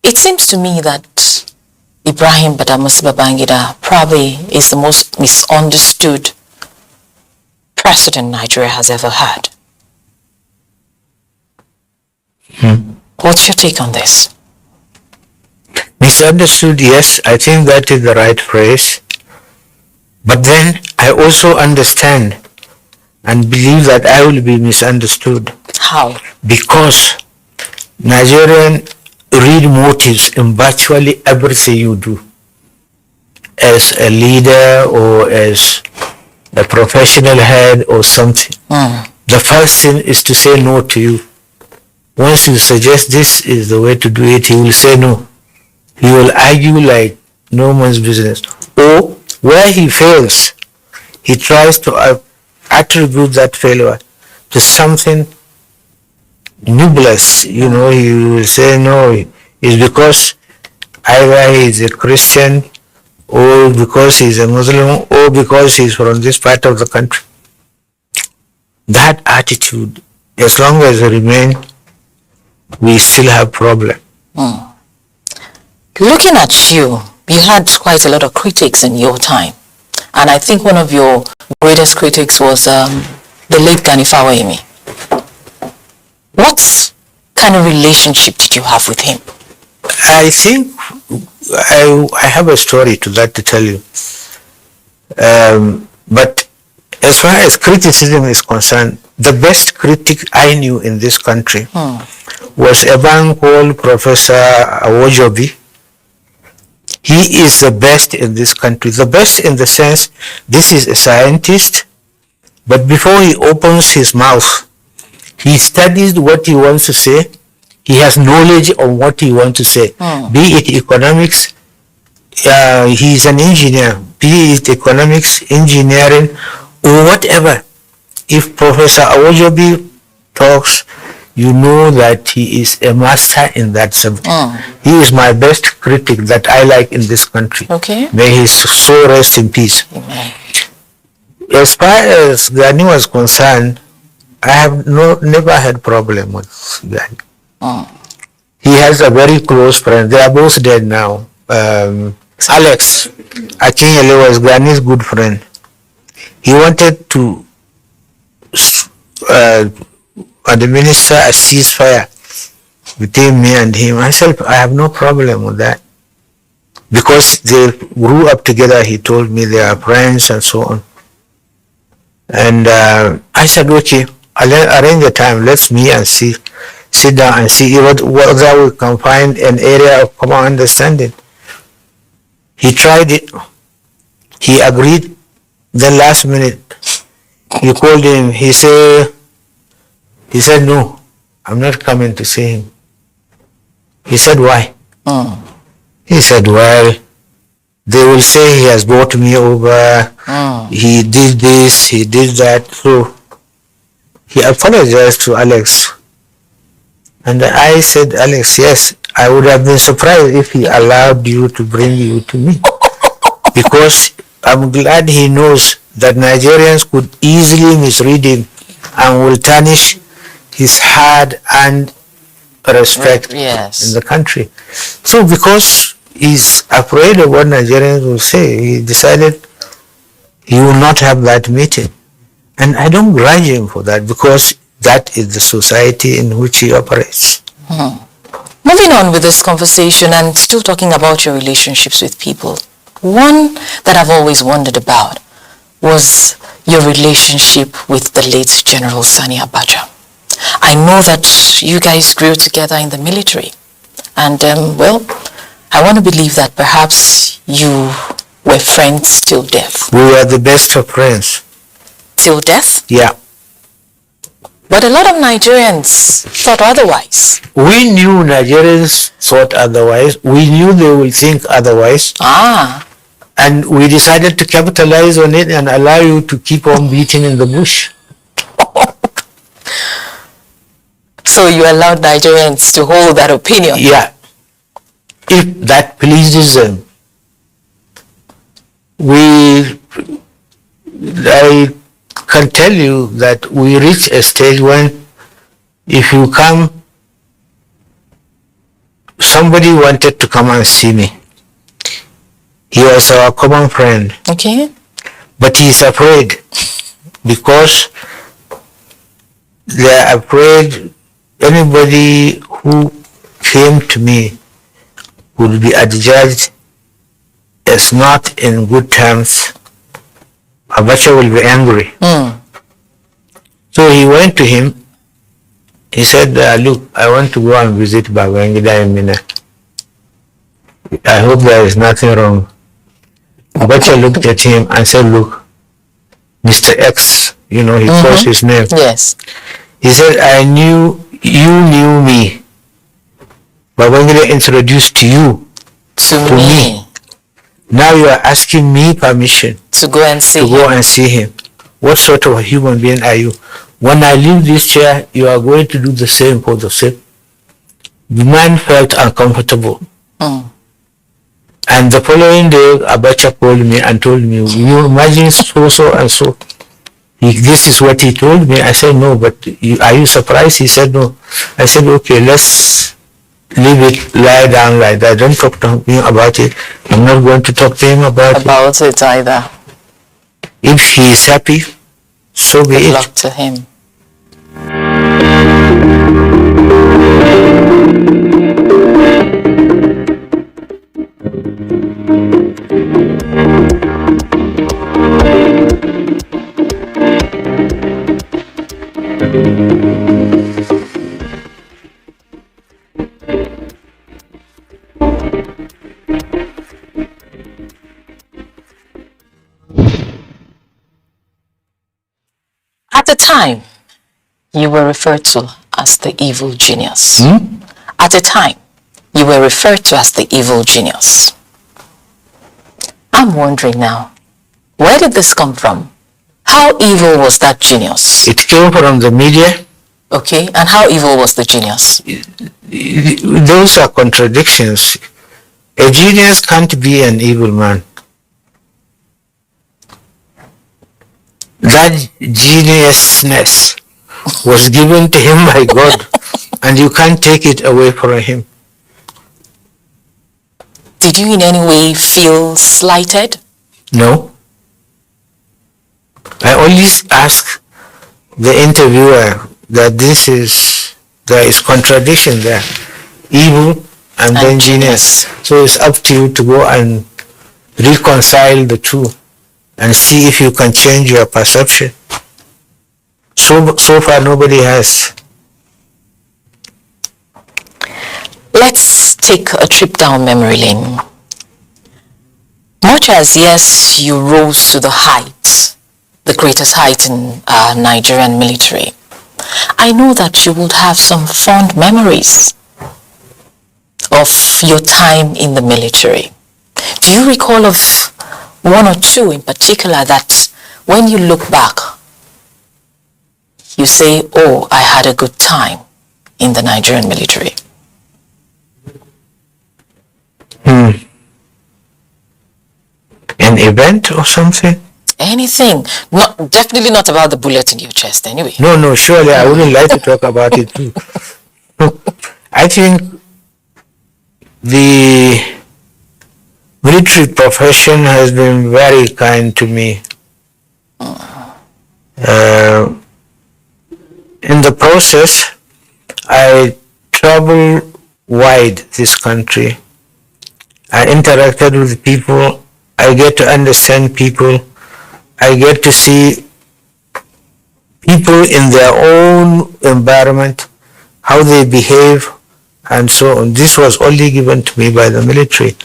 it seems to me that Ibrahim Badamasi Babangida probably is the most misunderstood president Nigeria has ever had. What's your take on this? Misunderstood, yes, I think that is the right phrase. But then I also understand and believe that I will be misunderstood. How? Because Nigerians read motives in virtually everything you do. As a leader or as a professional head or something. The first thing is to say no to you. Once you suggest this is the way to do it, he will say no. He will argue like no man's business. Or where he fails, he tries to attribute that failure to something nebulous. He will say no, it's because either he is a Christian or because he is a Muslim or because he is from this part of the country. That attitude, as long as it remains, we still have problem. Looking at you, you had quite a lot of critics in your time. And I think one of your greatest critics was the late Gani Fawehinmi. What kind of relationship did you have with him? I think I have a story to that to tell you. But as far as criticism is concerned, the best critic I knew in this country was a man called Professor Awojobi. He is the best in this country. The best in the sense, this is a scientist, but before he opens his mouth, he studies what he wants to say. He has knowledge on what he wants to say, be it economics, he is an engineer, be it economics, engineering, or whatever. If Professor Awojobi talks, you know that he is a master in that subject. He is my best critic that I like in this country. Okay. May his soul rest in peace. Amen. As far as Gani was concerned, I have never had problem with Gani. He has a very close friend. They are both dead now. Alex Akinyele was Gani's good friend. He wanted to administer a ceasefire between me and him. I said, I have no problem with that. Because they grew up together, he told me they are friends and so on. And I said, okay, I'll arrange a time. Let's meet and sit down and see whether we can find an area of common understanding. He tried it. He agreed. Then last minute, you called him. He said, no, I'm not coming to see him. He said, why? He said, well, they will say he has brought me over. He did this, he did that. So he apologized to Alex. And I said, Alex, yes, I would have been surprised if he allowed you to bring you to me. Because I'm glad he knows that Nigerians could easily misread him and will tarnish his hard-earned respect in the country. So because he's afraid of what Nigerians will say, he decided he will not have that meeting. And I don't grudge him for that because that is the society in which he operates. Moving on with this conversation and still talking about your relationships with people, one that I've always wondered about was your relationship with the late General Sani Abacha. I know that you guys grew together in the military. And, I want to believe that perhaps you were friends till death. We were the best of friends. Till death? Yeah. But a lot of Nigerians thought otherwise. We knew Nigerians thought otherwise. We knew they would think otherwise. And we decided to capitalize on it and allow you to keep on beating in the bush. So you allowed Nigerians to hold that opinion? Yeah. If that pleases them. I can tell you that we reach a stage when if you come, somebody wanted to come and see me. He was our common friend. Okay. But he is afraid because they are afraid anybody who came to me would be adjudged as not in good terms. Abacha will be angry. So he went to him. He said, look, I want to go and visit Babangida in Mina. I hope there is nothing wrong. Abacha looked at him and said, look, Mr. X, he calls his name. Yes. He said, you knew me. Babangida introduced you to me. Now you are asking me permission to go and see him. What sort of a human being are you? When I leave this chair, you are going to do the same for the same. The man felt uncomfortable. And the following day, Abacha called me and told me, you imagine so and so. This is what he told me. I said, no, but are you surprised? He said, no. I said, okay, let's leave it, lie down like that. Don't talk to him about it. I'm not going to talk to him about it either. If he is happy, so be it. Good luck to him. At the time, you were referred to as the evil genius. At the time, you were referred to as the evil genius. I'm wondering now, where did this come from? How evil was that genius? It came from the media. Okay, and how evil was the genius? Those are contradictions. A genius can't be an evil man. That geniusness was given to him by God, and you can't take it away from him. Did you in any way feel slighted? No. I always ask the interviewer that there is contradiction there. Evil and then genius. So it's up to you to go and reconcile the two and see if you can change your perception. So far nobody has. Let's take a trip down memory lane. Much as, yes, you rose to the heights, the greatest height in Nigerian military, I know that you would have some fond memories of your time in the military. Do you recall of one or two in particular that when you look back, you say, oh, I had a good time in the Nigerian military? An event or something? Anything. Definitely not about the bullet in your chest anyway. No, surely I wouldn't like to talk about it too. I think the military profession has been very kind to me. In the process, I traveled wide this country. I interacted with people. I get to understand people. I get to see people in their own environment, how they behave, and so on. This was only given to me by the military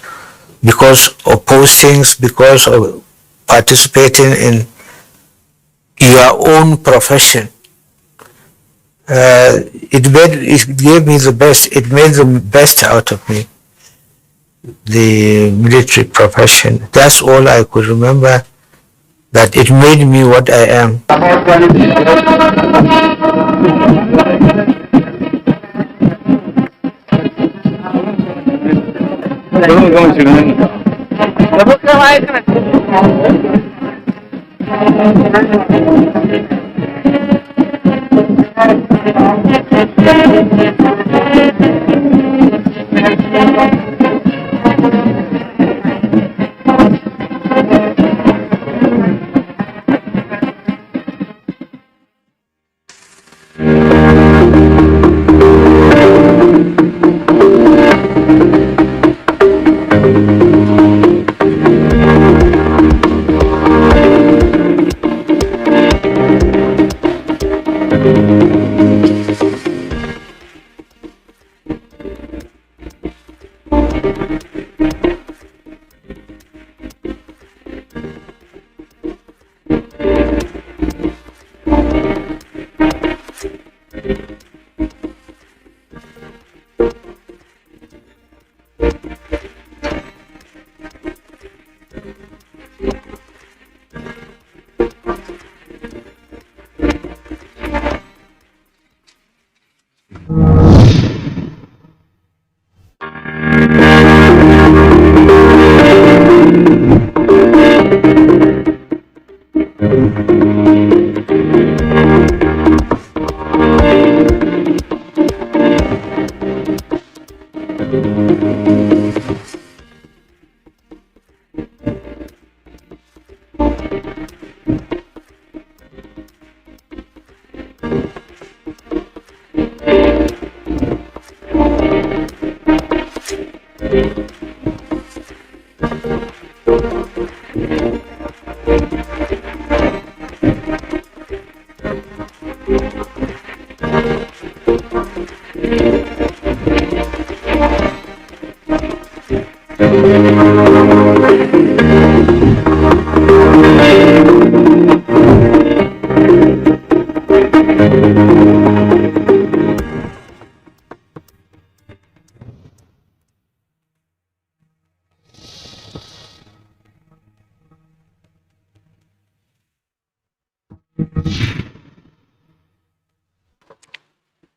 because of postings, because of participating in your own profession. It gave me the best. It made the best out of me. the military profession. That's all I could remember, that it made me what I am.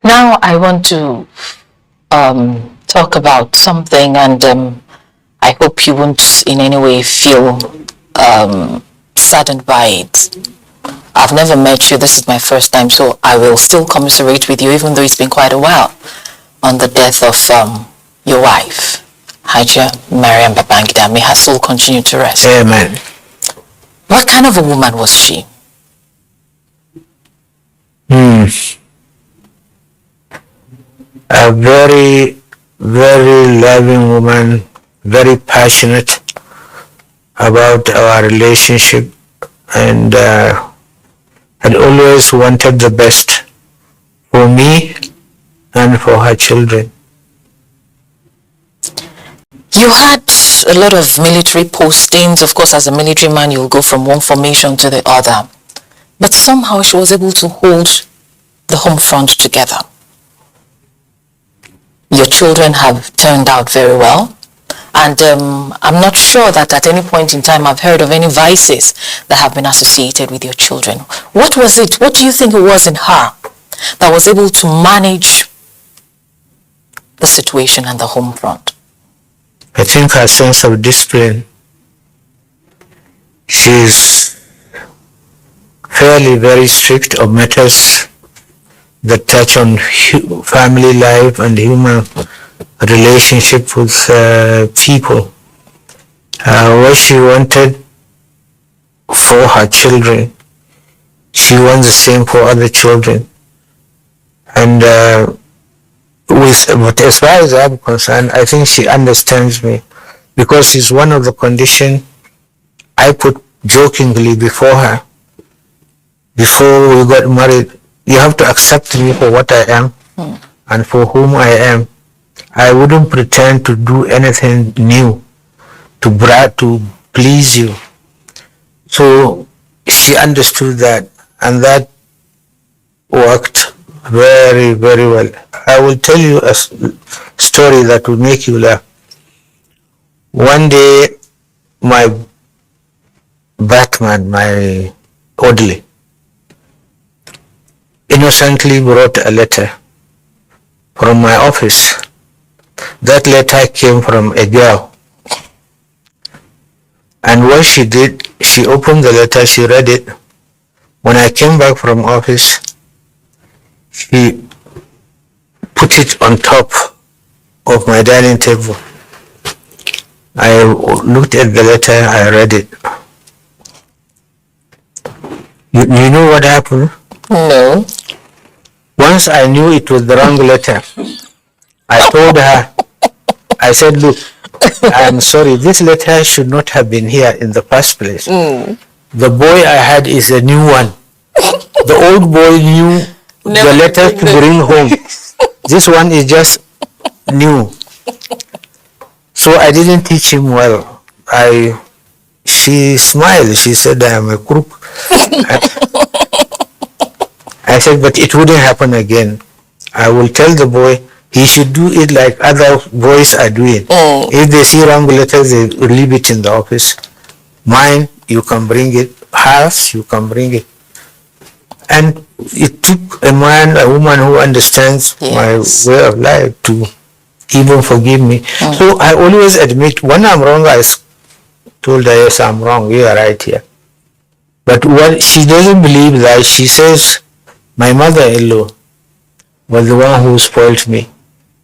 Now I want to talk about something, and I hope you won't in any way feel saddened by it. I've never met you, this is my first time, so I will still commiserate with you, even though it's been quite a while, on the death of your wife, Haja Mariam Babangida. May her soul continue to rest. Amen. What kind of a woman was she? A very, very loving woman, very passionate about our relationship, and had always wanted the best for me and for her children. You had a lot of military postings. Of course, as a military man, you'll go from one formation to the other. But somehow she was able to hold the home front together. Your children have turned out very well. And I'm not sure that at any point in time I've heard of any vices that have been associated with your children. What was it? What do you think it was in her that was able to manage the situation and the home front? I think her sense of discipline. She's fairly very strict on matters that touch on family life and human relationship with people. What she wanted for her children, she wants the same for other children. And but as far as I'm concerned, I think she understands me, because it's one of the conditions I put jokingly before her. Before we got married, you have to accept me for what I am and for whom I am. I wouldn't pretend to do anything new to please you. So she understood that, and that worked very, very well. I will tell you a story that will make you laugh. One day, my Batman, my orderly, innocently brought a letter from my office. That letter came from a girl. And what she did, she opened the letter, she read it. When I came back from office, she put it on top of my dining table. I looked at the letter, I read it. You know what happened? No. Once I knew it was the wrong letter, I told her, I said, look, I'm sorry, this letter should not have been here in the first place. The boy I had is a new one. The old boy knew the letter to bring home. This one is just new. So I didn't teach him well. She smiled. She said, I am a crook. I said, but it wouldn't happen again. I will tell the boy he should do it like other boys are doing. If they see wrong letters, they leave it in the office. Mine, you can bring it. Hers, you can bring it. And it took a man, a woman who understands my way of life to even forgive me. So I always admit when I'm wrong, I told her, yes, I'm wrong, you are right here. But what she doesn't believe that, she says, my mother-in-law was the one who spoiled me.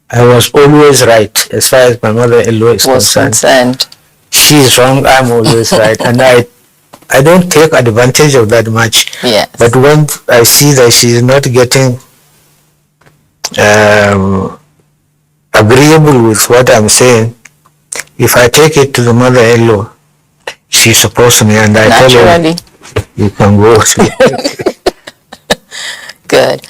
I was always right as far as my mother-in-law is concerned. She is wrong, I'm always right. And I don't take advantage of that much. Yes. But when I see that she is not getting agreeable with what I'm saying, if I take it to the mother-in-law, she supports me, and I tell her, you can go. Good.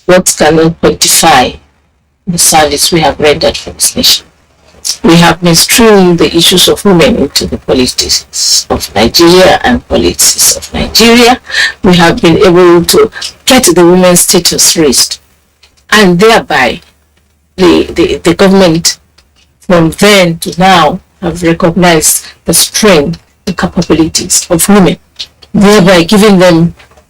What cannot quantify the service we have rendered for this nation? We have mainstreamed the issues of women into the politics of Nigeria and politics of Nigeria. We have been able to get the women's status raised, and thereby the government from then to now have recognized the strength, the capabilities of women, thereby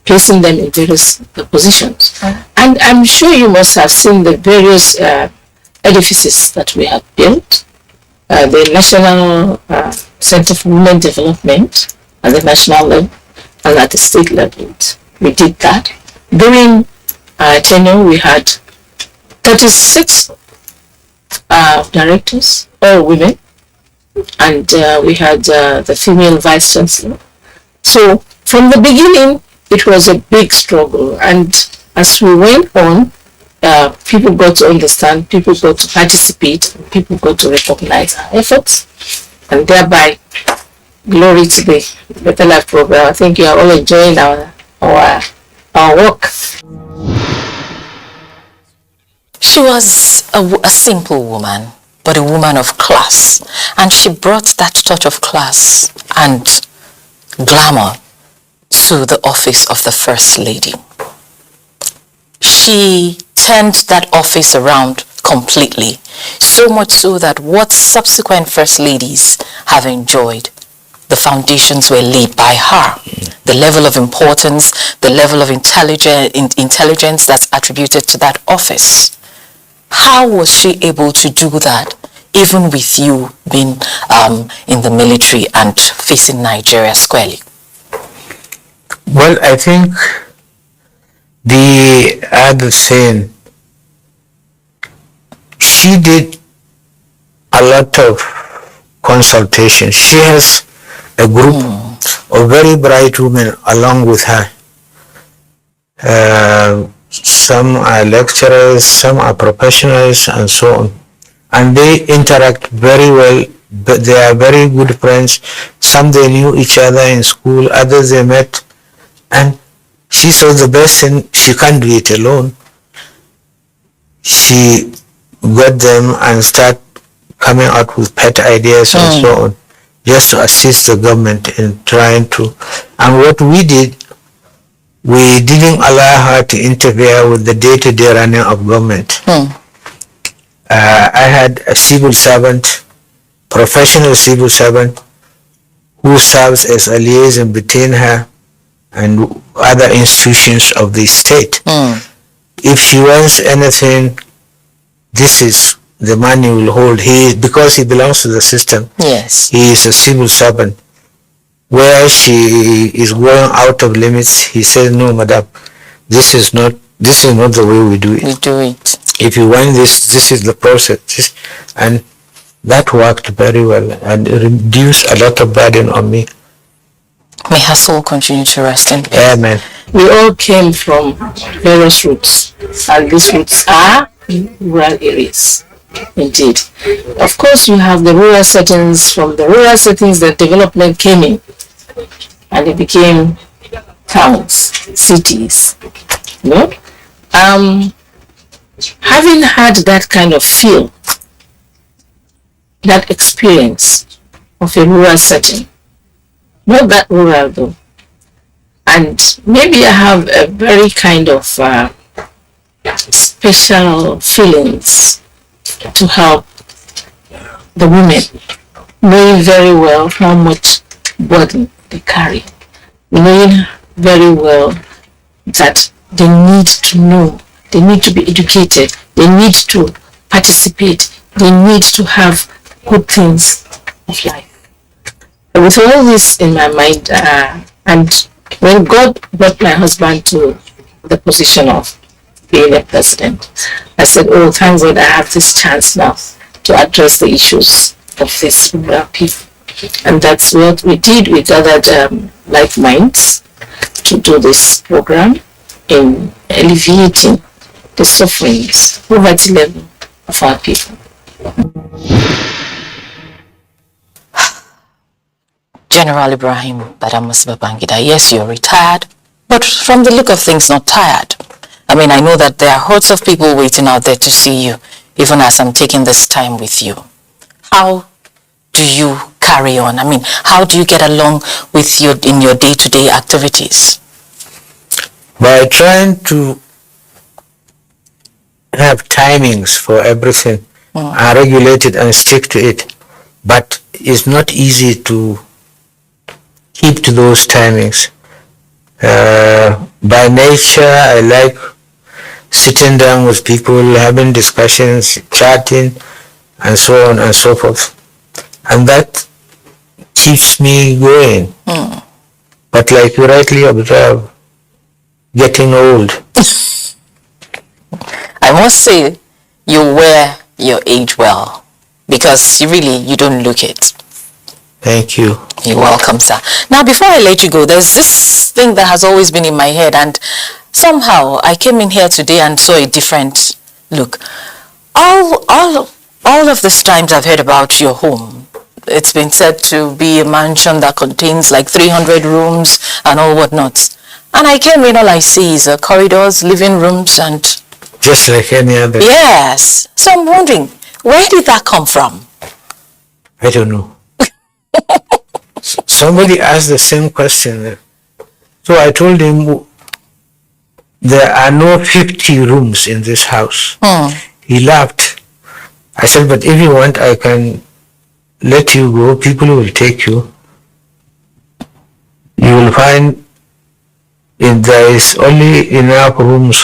placing them in various positions. And I'm sure you must have seen the various edifices that we have built. The National Center for Women Development at the national level and at the state level. We did that. During our tenure, we had 36 directors, all women, and we had the female vice chancellor. So from the beginning, it was a big struggle, and as we went on, people got to understand, people got to participate, and people got to recognize our efforts, and thereby, glory to the Better Life program. I think you are all enjoying our work. She was a simple woman, but a woman of class, and she brought that touch of class and glamour to the office of the First Lady. She turned that office around completely, so much so that what subsequent First Ladies have enjoyed, the foundations were laid by her. The level of importance, the level of intelligence that's attributed to that office. How was she able to do that, even with you being in the military and facing Nigeria squarely? Well, I think the other saying, she did a lot of consultation. She has a group of very bright women along with her. Some are lecturers, some are professionals, and so on. And they interact very well but they are very good friends. Some they knew each other in school, others they met, and she saw the best thing, she can't do it alone. She got them and start coming out with pet ideas and so on, just to assist the government in trying to. And what we did, we didn't allow her to interfere with the day-to-day running of government. I had a civil servant, professional civil servant, who serves as a liaison between her and other institutions of the state. If she wants anything, this is the man you will hold. Because he belongs to the system. Yes. He is a civil servant. Where she is going out of limits, he says, no, madam, this is not the way we do it. We do it. If you want this is the process. And that worked very well and reduced a lot of burden on me. May her soul continue to rest in peace. Amen. We all came from various roots, and these roots are rural areas. Indeed. Of course, you have the rural settings. From the rural settings, the development came in, and it became towns, cities. You know? Having had that kind of feel, that experience of a rural setting, not that rural though, and maybe I have a very kind of special feelings to help the women, knowing very well how much burden they carry, knowing very well that they need to know, they need to be educated, they need to participate, they need to have good things of life. With all this in my mind, and when God brought my husband to the position of being a president, I said, oh, thank God I have this chance now to address the issues of these rural people. And that's what we did. We gathered like minds to do this program in alleviating the sufferings, poverty level of our people. General Ibrahim Badamus Babangida, yes, you're retired, but from the look of things, not tired. I mean, I know that there are hordes of people waiting out there to see you, even as I'm taking this time with you. How do you carry on? I mean, how do you get along with in your day-to-day activities? By trying to have timings for everything and regulate it and stick to it. But it's not easy to keep to those timings. By nature, I like sitting down with people, having discussions, chatting, and so on and so forth. And that keeps me going. But like you rightly observe, getting old. I must say, you wear your age well, because you don't look it. Thank you. You're welcome, sir. Now, before I let you go, there's this thing that has always been in my head, and somehow I came in here today and saw a different look. All of these times I've heard about your home, it's been said to be a mansion that contains like 300 rooms and all whatnot. And I came in, all I see is corridors, living rooms, and... Just like any other. Yes. So I'm wondering, where did that come from? I don't know. Somebody asked the same question. So I told him, there are no 50 rooms in this house. He laughed. I said, but if you want, I can let you go. People will take you. You will find if there is only enough rooms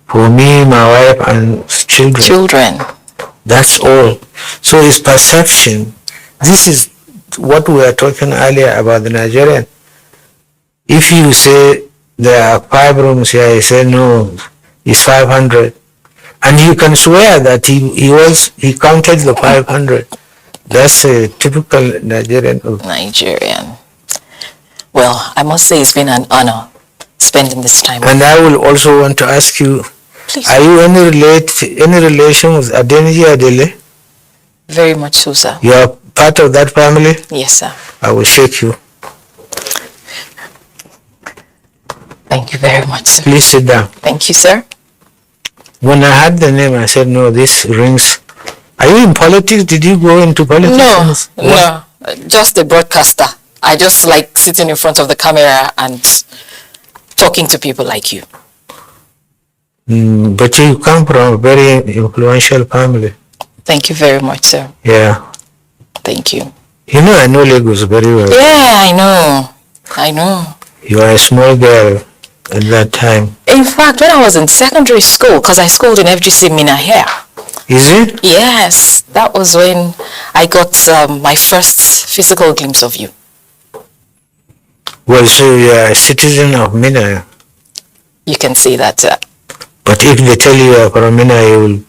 for me, my wife, and children. That's all. So it's perception. This is what we were talking earlier about the Nigerian. If you say there are 5 rooms here, he said no, it's 500. And you can swear that he counted the 500. That's a typical Nigerian. Nigerian. Well, I must say it's been an honor spending this time. And I will also want to ask you, please. Are you any relation with Adeniji Adele? Very much so, sir. You are part of that family, Yes, sir. I will shake you. Thank you very much, sir. Please sit down. Thank you, sir. When I heard the name, I said, no, this rings. Are you in politics? Did you go into politics? No, just a broadcaster. I just like sitting in front of the camera and talking to people like you. But you come from a very influential family. Thank you very much, sir. Yeah. Thank you. You know, I know Lagos very well. Yeah, I know. You are a small girl at that time. In fact, when I was in secondary school, because I schooled in FGC Mina here. Is it? Yes, that was when I got my first physical glimpse of you. Well, so you are a citizen of Mina. You can say that, sir. But if they tell you are from Mina, you will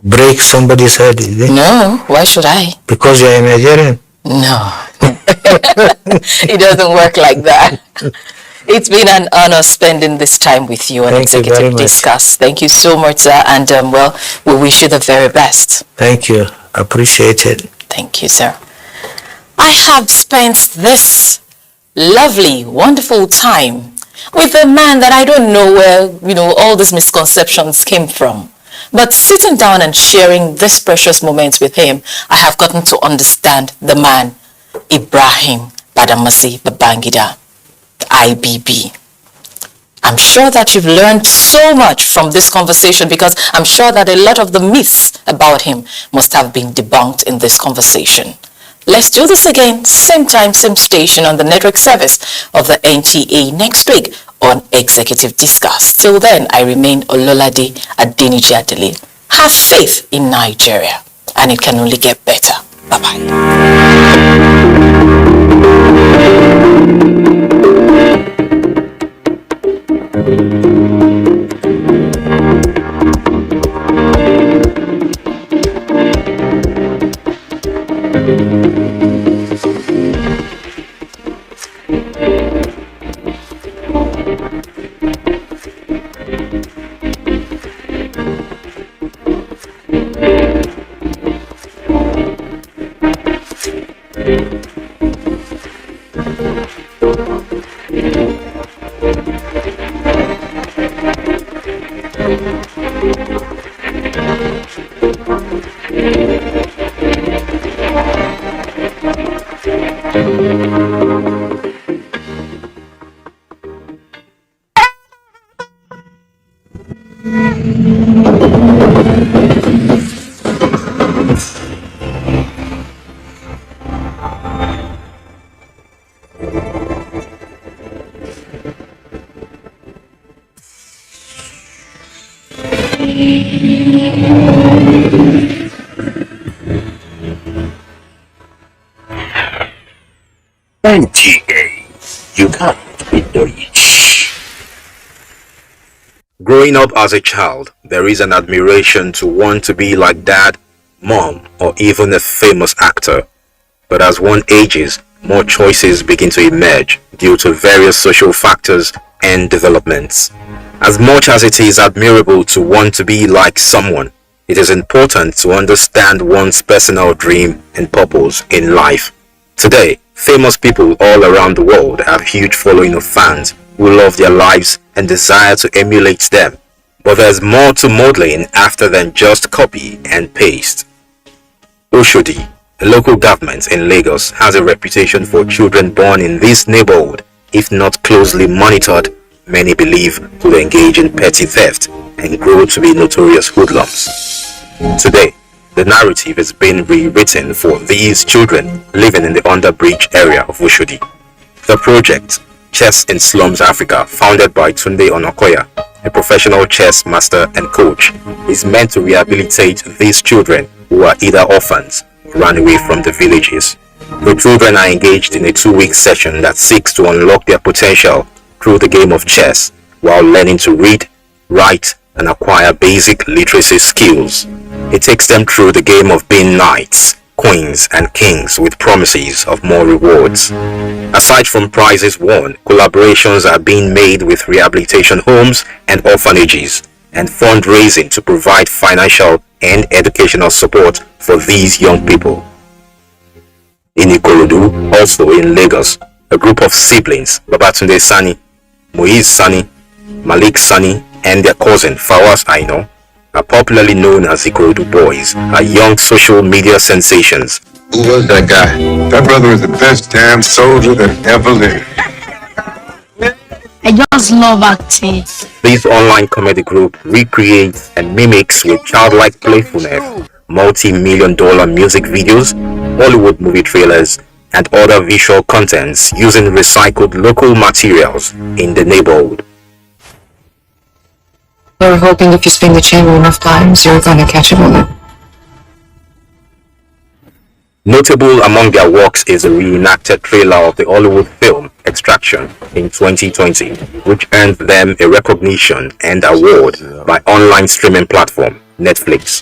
break somebody's head, is it? No, why should I? Because you are a Nigerian. No. It doesn't work like that. It's been an honor spending this time with you on Thank you very Executive much. Discuss. Thank you so much, sir. And well, we wish you the very best. Thank you. Appreciate it. Thank you, sir. I have spent this lovely, wonderful time with a man that I don't know where, all these misconceptions came from. But sitting down and sharing this precious moments with him, I have gotten to understand the man, Ibrahim Badamasi Babangida, IBB. I'm sure that you've learned so much from this conversation because I'm sure that a lot of the myths about him must have been debunked in this conversation. Let's do this again, same time, same station on the network service of the NTA next week on Executive Discuss. Till then, I remain Ololade Adeniji Adele. Have faith in Nigeria, and it can only get better. Bye-bye. NTA, you can't beat the rich. Growing up as a child, there is an admiration to want to be like dad, mom, or even a famous actor. But as one ages, more choices begin to emerge due to various social factors and developments. As much as it is admirable to want to be like someone, it is important to understand one's personal dream and purpose in life. Today, famous people all around the world have huge following of fans who love their lives and desire to emulate them. But there's more to modeling after than just copy and paste. Oshodi, a local government in Lagos, has a reputation for children born in this neighborhood, if not closely monitored, many believe could engage in petty theft and grow to be notorious hoodlums. Today, the narrative is being rewritten for these children living in the underbridge area of Oshodi. The project, Chess in Slums Africa, founded by Tunde Onokoya, a professional chess master and coach, is meant to rehabilitate these children who are either orphans or ran away from the villages. The children are engaged in a 2-week session that seeks to unlock their potential through the game of chess while learning to read, write, and acquire basic literacy skills. It takes them through the game of being knights, queens, and kings with promises of more rewards. Aside from prizes won, collaborations are being made with rehabilitation homes and orphanages, and fundraising to provide financial and educational support for these young people. In Ikorodu, also in Lagos, a group of siblings, Babatunde Sani, Muiz Sani, Malik Sani, and their cousin Fawaz Aino, are popularly known as Ikorodu Boys, are young social media sensations. Who was that guy? That brother was the best damn soldier that ever lived. I just love acting. This online comedy group recreates and mimics with childlike playfulness multi-million-dollar music videos, Hollywood movie trailers, and other visual contents using recycled local materials in the neighborhood. We're hoping if you spin the chamber enough times, you're gonna catch a moment. Notable among their works is a reenacted trailer of the Hollywood film Extraction in 2020, which earned them a recognition and award by online streaming platform Netflix.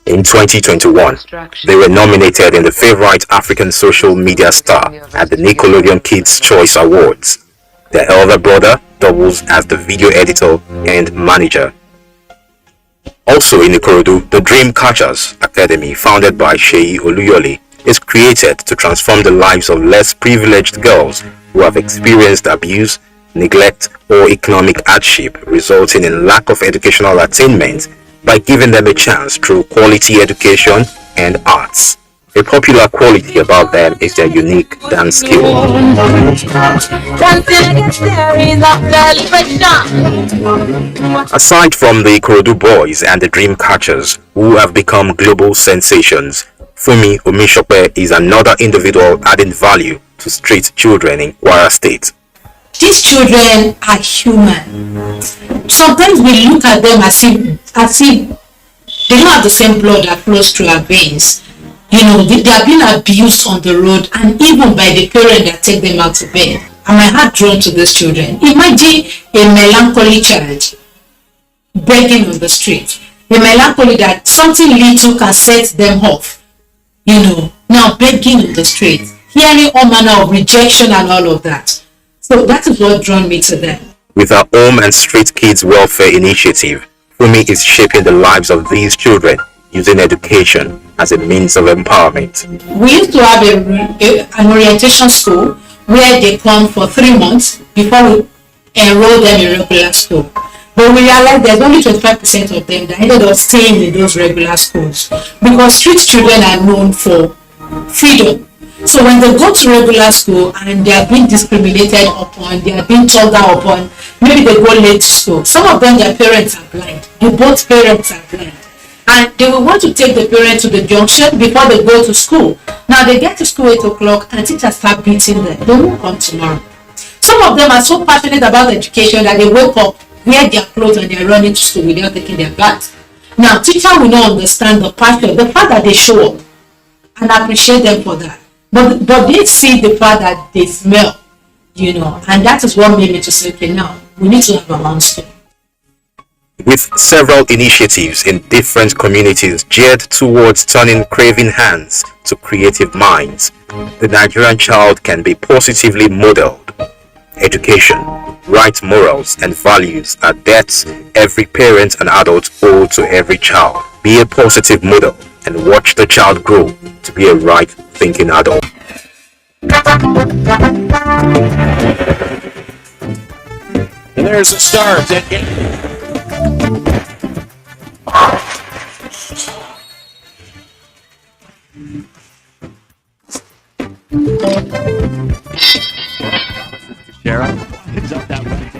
In 2021, they were nominated in the Favorite African Social Media Star at the Nickelodeon Kids' Choice Awards. Their elder brother doubles as the video editor and manager. Also in Ikorodu, the Dream Catchers Academy, founded by Sheyi Oluyole, is created to transform the lives of less privileged girls who have experienced abuse, neglect, or economic hardship resulting in lack of educational attainment by giving them a chance through quality education and arts. A popular quality about them is their unique dance skill. Aside from the Ikorodu Boys and the Dream Catchers, who have become global sensations, Fumi Omishope is another individual adding value to street children in Kwara State. These children are human. Sometimes we look at them as if they don't have the same blood that flows through our veins. You know, they are being abused on the road and even by the parent that take them out to bed. And my heart drawn to these children. Imagine a melancholy child begging on the street. A melancholy that something little can set them off. You know, now begging on the street, hearing all manner of rejection and all of that. So that is what drawn me to them. With our Home and Street Kids Welfare Initiative, Fumi is shaping the lives of these children using education as a means of empowerment. We used to have an orientation school where they come for 3 months before we enroll them in regular school. But we realized there's only 25% of them that ended up staying in those regular schools because street children are known for freedom. So when they go to regular school and they are being discriminated upon, they are being told down upon, maybe they go late to school. Some of them, their parents are blind. Both parents are blind. And they will want to take the parent to the junction before they go to school. Now they get to school 8 o'clock and teachers start beating them. They won't come tomorrow. Some of them are so passionate about education that they wake up, wear their clothes and they're running to school without taking their bath. Now teacher will not understand the passion, the fact that they show up, and appreciate them for that. But they see the fact that they smell, you know, and that is what made me to say, okay, now we need to have our own school. With several initiatives in different communities geared towards turning craving hands to creative minds, the Nigerian child can be positively modeled. Education, right morals and values are debts every parent and adult owe to every child. Be a positive model and watch the child grow to be a right thinking adult. And there's the start. Sheriff, heads up that way.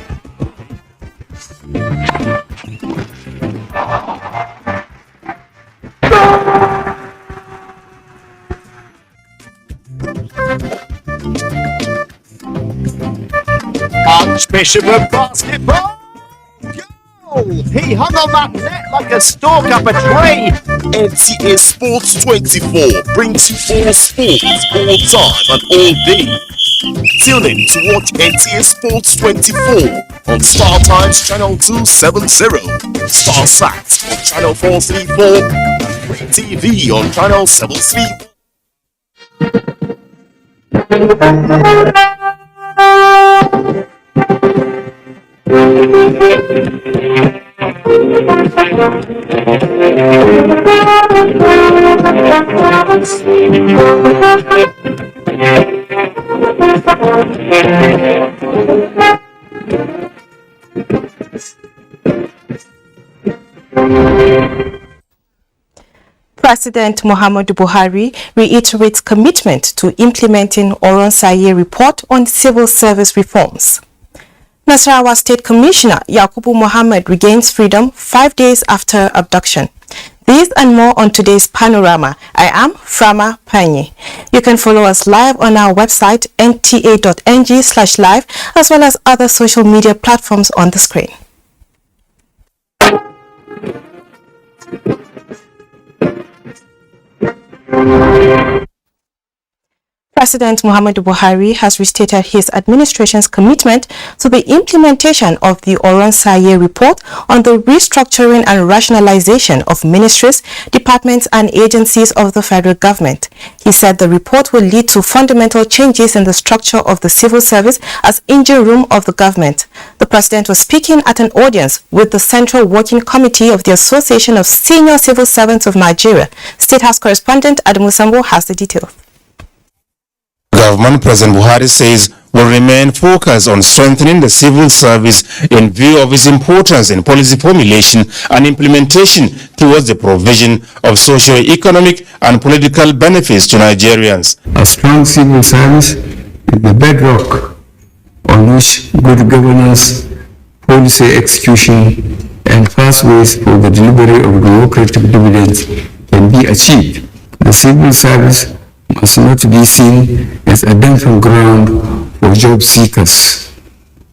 Archbishop of basketball. He hung on that net like a stalk up a tree. NTA Sports 24 brings you all sports, all time and all day. Tune in to watch NTA Sports 24 on Star Times Channel 270, Star Sat on Channel 434, Free TV on Channel 734. President Muhammadu Buhari reiterates commitment to implementing Oronsaye report on civil service reforms. Nasarawa State Commissioner Yakubu Muhammad regains freedom 5 days after abduction. This and more on today's Panorama. I am Frama Panye. You can follow us live on our website nta.ng/live as well as other social media platforms on the screen. President Muhammadu Buhari has restated his administration's commitment to the implementation of the Oronsaye report on the restructuring and rationalization of ministries, departments and agencies of the federal government. He said the report will lead to fundamental changes in the structure of the civil service as engine room of the government. The president was speaking at an audience with the Central Working Committee of the Association of Senior Civil Servants of Nigeria. State House correspondent Adamu Sambo has the details. Government President Buhari says will remain focused on strengthening the civil service in view of its importance in policy formulation and implementation towards the provision of socio-economic and political benefits to Nigerians. A strong civil service is the bedrock on which good governance, policy execution, and fast ways for the delivery of democratic dividends can be achieved. The civil service must not be seen as a dumping ground for job seekers,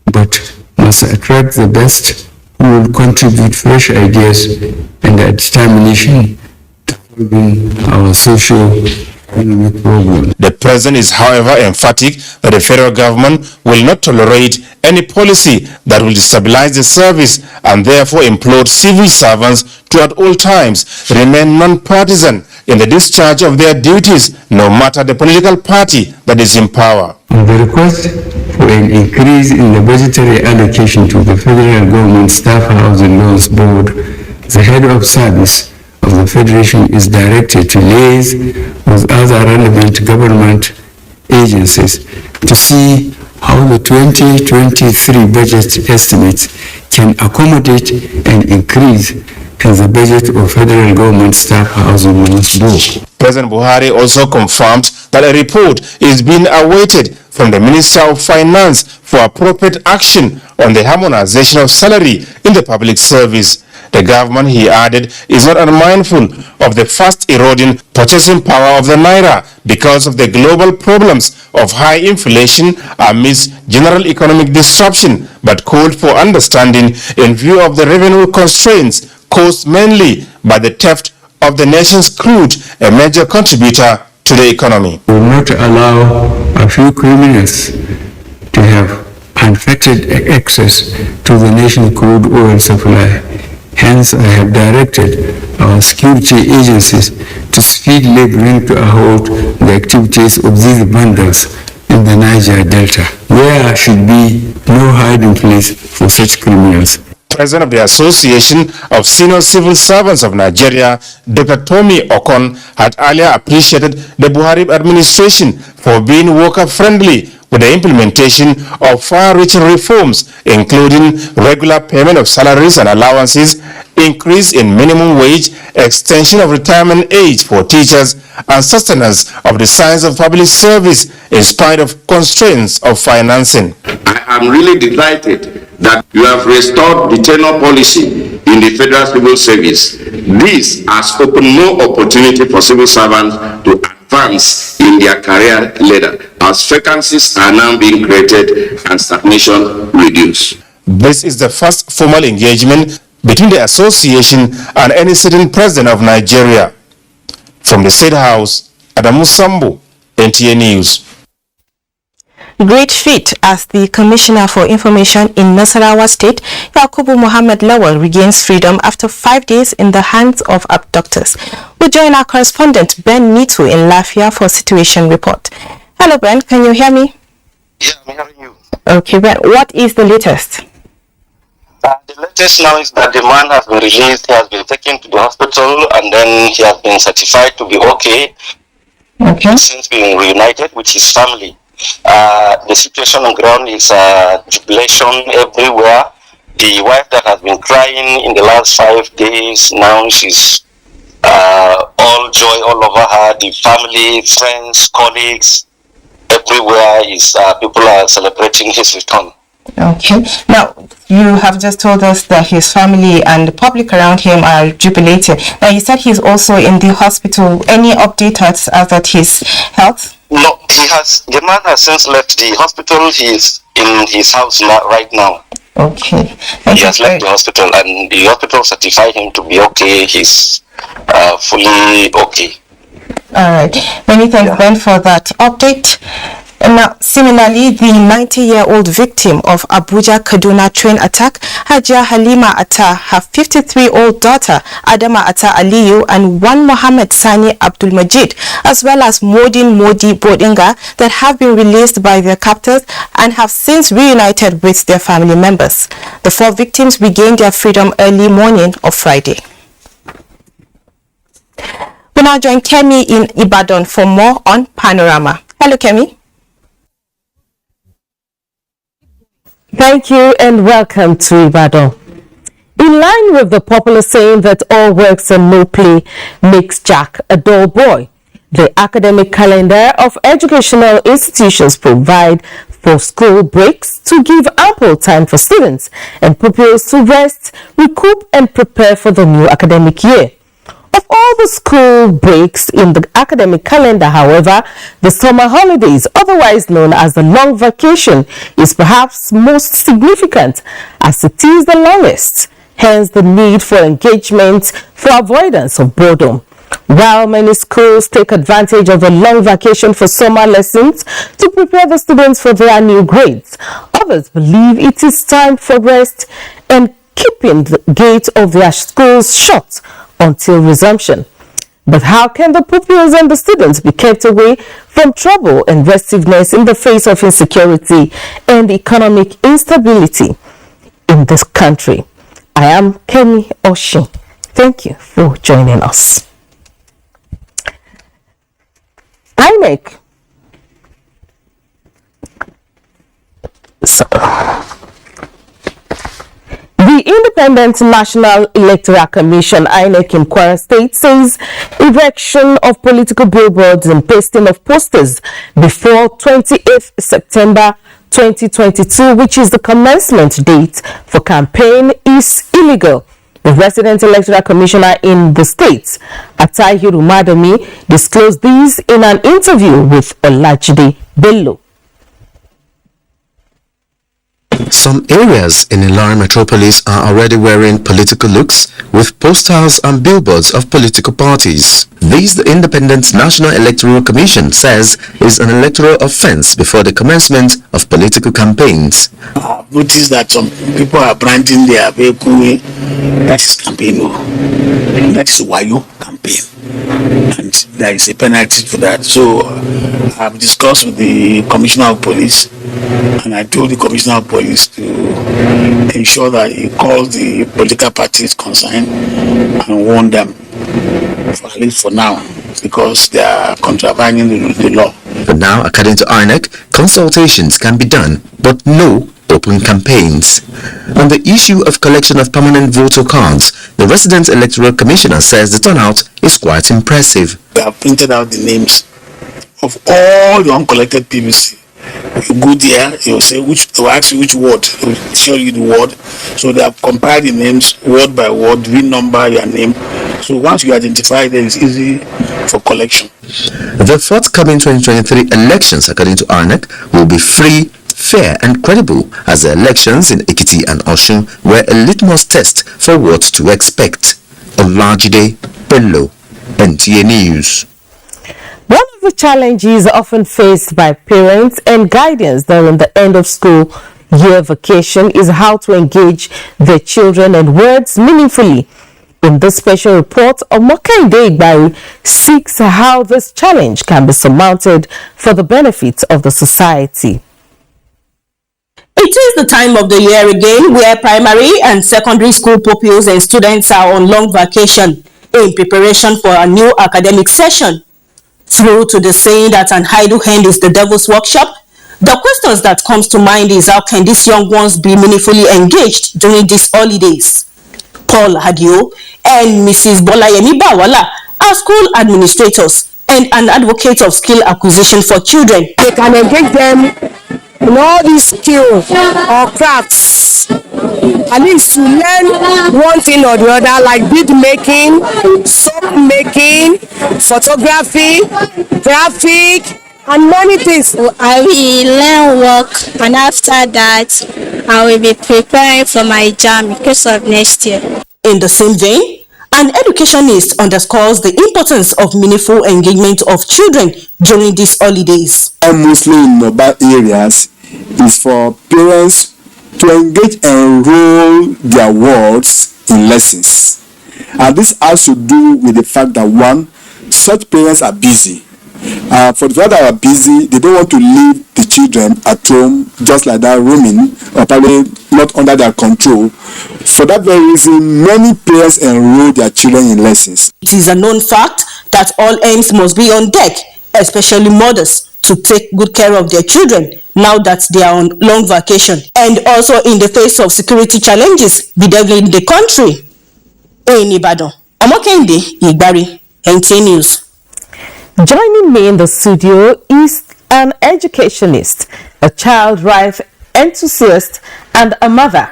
but must attract the best who will contribute fresh ideas and a determination to solving our socio-economic problems. The president is, however, emphatic that the federal government will not tolerate any policy that will destabilize the service and therefore implore civil servants to at all times remain non-partisan in the discharge of their duties, no matter the political party that is in power. On the request for an increase in the budgetary allocation to the federal government staff housing loans board, the head of service of the federation is directed to liaise with other relevant government agencies to see how the 2023 budget estimates can accommodate an increase in the budget of federal government staff housing loans board. President Buhari also confirmed that a report is being awaited from the Minister of Finance for appropriate action on the harmonization of salary in the public service. The government, he added, is not unmindful of the fast eroding purchasing power of the naira because of the global problems of high inflation amidst general economic disruption, but called for understanding in view of the revenue constraints caused mainly by the theft of the nation's crude, a major contributor to the economy. We will not allow a few criminals to have unfettered access to the nation's crude oil supply. Hence, I have directed our security agencies to speedily bring to a halt the activities of these vandals in the Niger Delta. There should be no hiding place for such criminals. President of the Association of Senior Civil Servants of Nigeria, Dr. Tommy Okon, had earlier appreciated the Buhari administration for being worker-friendly with the implementation of far-reaching reforms, including regular payment of salaries and allowances, increase in minimum wage, extension of retirement age for teachers, and sustenance of the science of public service in spite of constraints of financing. I am really delighted that you have restored the tenure policy in the federal civil service. This has opened more opportunity for civil servants to advance in their career ladder as vacancies are now being created and stagnation reduced. This is the first formal engagement between the association and any sitting president of Nigeria. From the State House, Adamu Sambo, NTA News. Great feat as the Commissioner for Information in Nasarawa State, Yakubu Muhammad Lawal, regains freedom after 5 days in the hands of abductors. We'll join our correspondent Ben Nitu in Lafia for a situation report. Hello Ben, can you hear me? Yeah, I'm hearing you. Okay Ben, what is the latest? The latest latest now is that the man has been released. He has been taken to the hospital, and then he has been certified to be okay. Since being reunited with his family. The situation on ground is jubilation everywhere. The wife that has been crying in the last 5 days, now she's all joy all over her. The family, friends, colleagues, everywhere is people are celebrating his return. Okay. Now, you have just told us that his family and the public around him are jubilated. Now, you said he's also in the hospital. Any update as at his health? No, the man has since left the hospital. He is in his house right now. Okay. He has left the hospital, and the hospital certified him to be okay. He's fully okay. All right. Many thanks, Ben, for that update. Now, similarly, the 90-year-old victim of Abuja Kaduna train attack, Hajia Halima Atta, her 53-year-old daughter, Adama Atta Aliyu, and one Mohammed Sani Abdul Majid, as well as Modin Modi Bodinga, that have been released by their captors and have since reunited with their family members. The 4 victims regained their freedom early morning of Friday. We now join Kemi in Ibadan for more on Panorama. Hello, Kemi. Thank you and welcome to Ibadan. In line with the popular saying that all works and no play makes Jack a dull boy, the academic calendar of educational institutions provide for school breaks to give ample time for students and pupils to rest, recoup and prepare for the new academic year. Of all the school breaks in the academic calendar, however, the summer holidays, otherwise known as the long vacation, is perhaps most significant as it is the longest, hence the need for engagement for avoidance of boredom. While many schools take advantage of the long vacation for summer lessons to prepare the students for their new grades, others believe it is time for rest and keeping the gates of their schools shut until resumption. But how can the pupils and the students be kept away from trouble and restiveness in the face of insecurity and economic instability in this country? I am Kemi Oshin. Thank you for joining us. INEC. The Independent National Electoral Commission, INEC in Kwara State, says erection of political billboards and pasting of posters before 28th September 2022, which is the commencement date for campaign, is illegal. The resident electoral commissioner in the state, Atahiru Madami, disclosed these in an interview with Olajide Bello. Some areas in Ilorin metropolis are already wearing political looks with posters and billboards of political parties. This, the Independent National Electoral Commission says, is an electoral offense before the commencement of political campaigns. I've noticed that some people are branding their vehicle, that is campaign, that is Wayo campaign, and there is a penalty for that. So I've discussed with the Commissioner of Police, and I told the Commissioner of Police to ensure that he calls the political parties concerned and warn them, at least for now, because they are contravening the law. But now, according to INEC, consultations can be done, but no open campaigns. On the issue of collection of permanent voter cards, the Resident Electoral Commissioner says the turnout is quite impressive. We have printed out the names of all the uncollected PVC. You go there, you'll say they'll ask you which word, they'll show you the word. So they have compiled the names word by word, VIN number, your name. So once you identify them, it's easy for collection. The forthcoming 2023 elections, according to INEC, will be free, fair and credible, as the elections in Ekiti and Osun were a litmus test for what to expect. Olajide Bello, NTA News. One of the challenges often faced by parents and guardians during the end of school year vacation is how to engage their children and words meaningfully. In this special report, Omokende Igbaru seeks how this challenge can be surmounted for the benefit of the society. It is the time of the year again where primary and secondary school pupils and students are on long vacation in preparation for a new academic session. Through to the saying that an idle hand is the devil's workshop, the questions that comes to mind is how can these young ones be meaningfully engaged during these holidays? Paul Hadio and Mrs. Bolayemi Bawala are school administrators and an advocate of skill acquisition for children. They can engage them in all these skills or crafts, at least to learn one thing or the other, like bead making, soap making, photography, graphic, and many things. I will learn work, and after that I will be preparing for my JAM because of next year. In the same vein, an educationist underscores the importance of meaningful engagement of children during these holidays. Mostly in mobile areas is for parents to engage and enroll their words in lessons. And this has to do with the fact that one, such parents are busy. For the fact that are busy, they don't want to leave the children at home just like that, roaming or probably not under their control. For that very reason, many parents enroll their children in lessons. It is a known fact that all hands must be on deck, especially mothers, to take good care of their children now that they are on long vacation, and also in the face of security challenges bedeviling the country. In Ibadan, Omokende Igbari, NTA News. Joining me in the studio is an educationist, a child rights enthusiast, and a mother,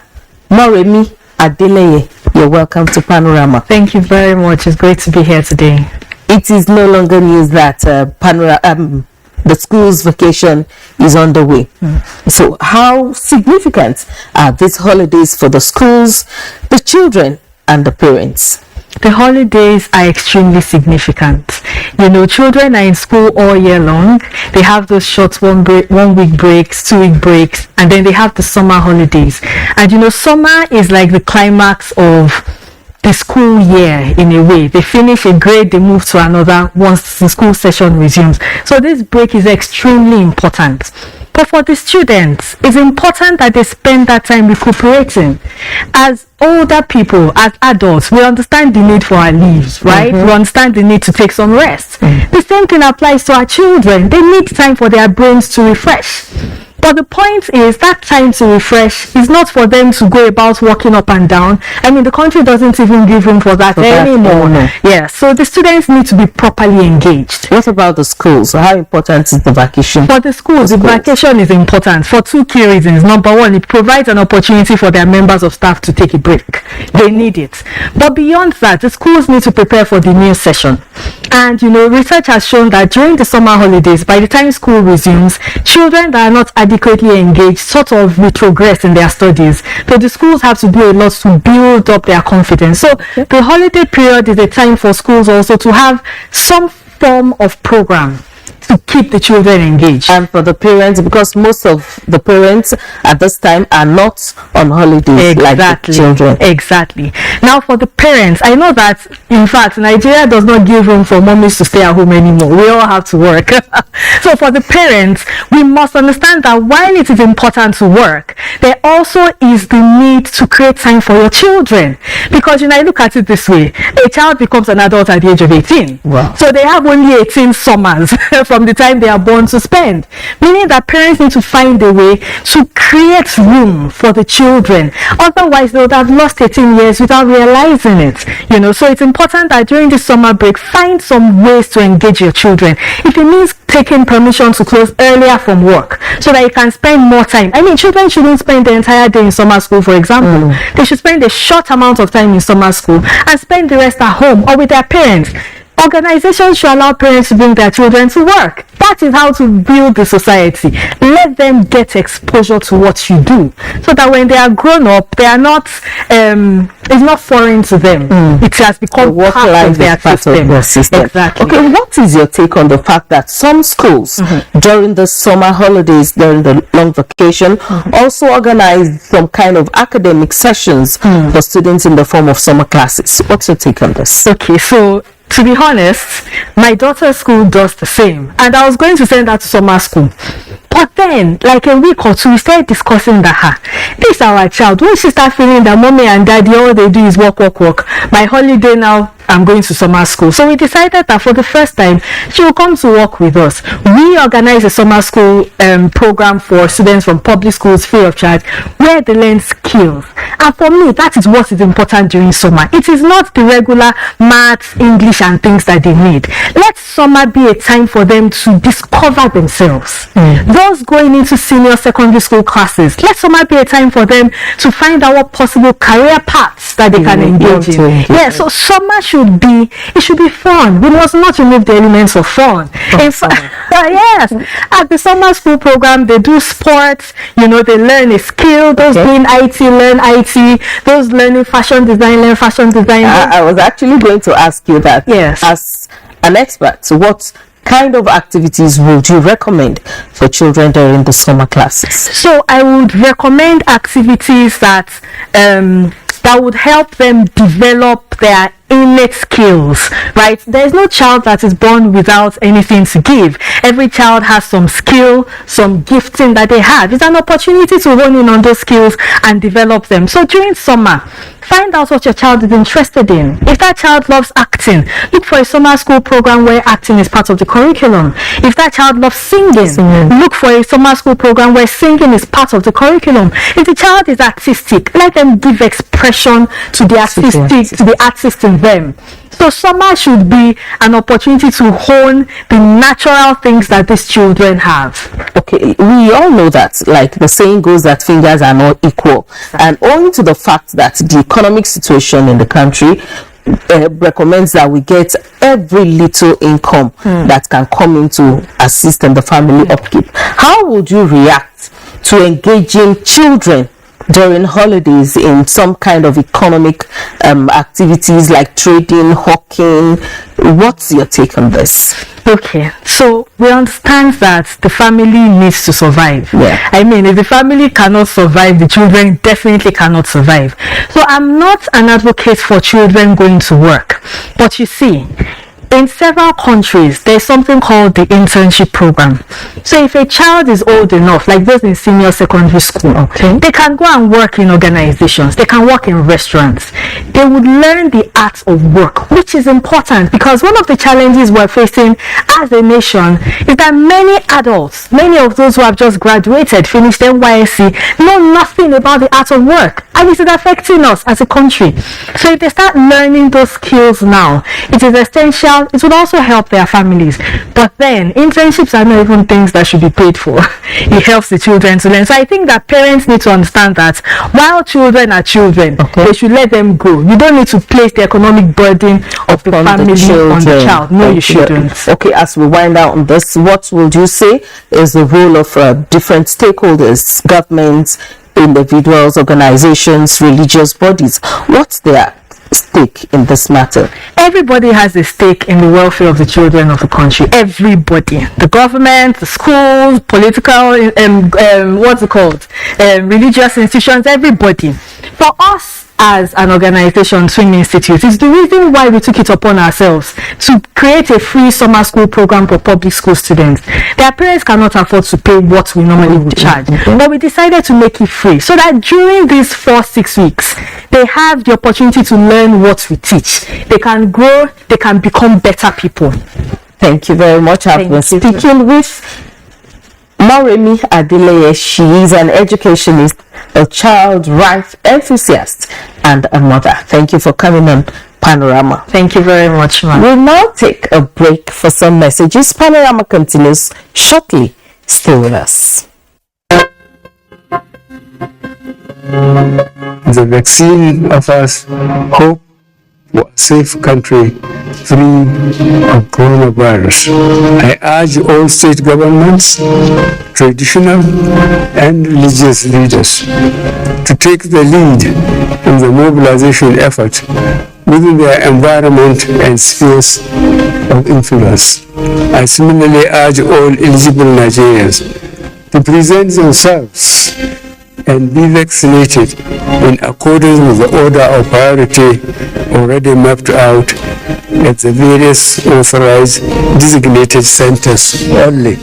Moremi Adeleye. You're welcome to Panorama. Thank you very much. It's great to be here today. It is no longer news that the school's vacation is underway. So how significant are these holidays for the schools, the children, and the parents? The holidays are extremely significant. You know, children are in school all year long. They have those short 1 week breaks, 2 week breaks, and then they have the summer holidays. And you know, summer is like the climax of the school year in a way. They finish a grade, they move to another once the school session resumes. So this break is extremely important. But for the students, it's important that they spend that time recuperating. As older people, as adults, we understand the need for our leaves, right? We understand the need to take some rest. The same thing applies to our children. They need time for their brains to refresh. But the point is that time to refresh is not for them to go about walking up and down. I mean, the country doesn't even give room for that anymore. Yeah, so the students need to be properly engaged. What about the schools? How important is the vacation? For the schools, the vacation is important for two key reasons. Number one, it provides an opportunity for their members of staff to take a break. They need it. But beyond that, the schools need to prepare for the new session. And, you know, research has shown that during the summer holidays, by the time school resumes, children that are not adequately engaged sort of retrogress in their studies. So the schools have to do a lot to build up their confidence. So the holiday period is a time for schools also to have some form of program to keep the children engaged. And for the parents, because most of the parents at this time are not on holidays like the children. Exactly. Now for the parents, I know that in fact Nigeria does not give room for mommies to stay at home anymore. We all have to work. So for the parents, we must understand that while it is important to work, there also is the need to create time for your children. Because you know, I look at it this way, a child becomes an adult at the age of 18. Wow. So they have only 18 summers from the time they are born to spend, meaning that parents need to find a way to create room for the children. Otherwise they would have lost 18 years without realizing it, you know. So it's important that during the summer break, find some ways to engage your children. If it means taking permission to close earlier from work so that you can spend more time. I mean, children shouldn't spend the entire day in summer school, for example. They should spend a short amount of time in summer school and spend the rest at home or with their parents. Organizations should allow parents to bring their children to work. That is how to build the society. Let them get exposure to what you do, so that when they are grown up, they are not. It's not foreign to them. It has become part of their system. Exactly. Okay, what is your take on the fact that some schools during the summer holidays, during the long vacation, also organize some kind of academic sessions for students in the form of summer classes? What's your take on this? Okay, so to be honest, my daughter's school does the same, and I was going to send her to summer school. But then, like a week or two, we started discussing that this is our child. When she start feeling that mommy and daddy, all they do is work. My holiday now, I'm going to summer school. So we decided that for the first time, she will come to work with us. We organize a summer school program for students from public schools free of charge, where they learn skills. And for me, that is what is important during summer. It is not the regular maths, English and things that they need. Let summer be a time for them to discover themselves. Those going into senior secondary school classes, let summer be a time for them to find out what possible career paths that they can engage in. Yeah, so summer should be fun. We must not remove the elements of fun. In fact, yes, at the summer school program, they do sports, they learn a skill. Those doing IT learn IT, those learning fashion design learn fashion design. I was actually going to ask you that. Yes. As an expert, so what kind of activities would you recommend for children during the summer classes? So I would recommend activities that would help them develop their innate skills, right? There's no child that is born without anything to give. Every child has some skill, some gifting that they have. It's an opportunity to hone in on those skills and develop them. So during summer, find out what your child is interested in. If that child loves acting, look for a summer school program where acting is part of the curriculum. If that child loves singing, look for a summer school program where singing is part of the curriculum. If the child is artistic, let them give expression to the artist in them. So summer should be an opportunity to hone the natural things that these children have. Okay, we all know that, like the saying goes, that fingers are not equal. And owing to the fact that the economic situation in the country recommends that we get every little income that can come in to assist in the family upkeep, how would you react to engaging children during holidays in some kind of economic activities like trading, hawking? What's your take on this? Okay, so we understand that the family needs to survive. Yeah. I mean, if the family cannot survive, the children definitely cannot survive. So I'm not an advocate for children going to work. But you see, in several countries, there's something called the internship program. So if a child is old enough, like those in senior secondary school, they can go and work in organizations, they can work in restaurants. They would learn the art of work, which is important, because one of the challenges we're facing as a nation is that many adults, many of those who have just graduated, finished NYSC, know nothing about the art of work, and it is affecting us as a country. So if they start learning those skills now, it is essential. It would also help their families. But then internships are not even things that should be paid for. It helps the children to learn. So I think that parents need to understand that while children are children, they should let them go. You don't need to place the economic burden of the family on the child. No, you shouldn't. Okay, as we wind down on this, what would you say is the role of different stakeholders, governments, individuals, organizations, religious bodies? What's their stake in this matter? Everybody has a stake in the welfare of the children of the country. Everybody, the government, the schools, political, religious institutions, everybody. For us as an organization, Swim Institute, is the reason why we took it upon ourselves to create a free summer school program for public school students. Their parents cannot afford to pay what we normally charge, but we decided to make it free so that during these 4-6 weeks, they have the opportunity to learn what we teach. They can grow, they can become better people. Thank you very much. I've been speaking with Moremi Adeleye. She is an educationist, a child rights enthusiast, and a mother. Thank you for coming on Panorama. Thank you very much, ma'am. We'll now take a break for some messages. Panorama continues shortly. Stay with us. The vaccine offers hope for a safe country free of coronavirus. I urge all state governments, traditional and religious leaders to take the lead in the mobilization effort within their environment and spheres of influence. I similarly urge all eligible Nigerians to present themselves and be vaccinated in accordance with the order of priority already mapped out at the various authorized designated centers only.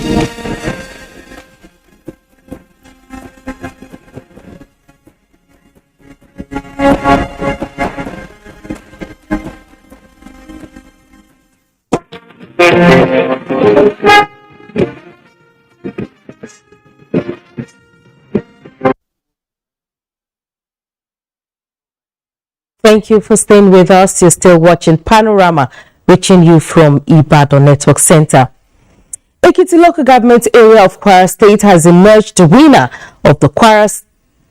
Thank you for staying with us. You're still watching Panorama, reaching you from Ibadan Network Center. Ekiti local government area of Kwara State has emerged the winner of the Kwara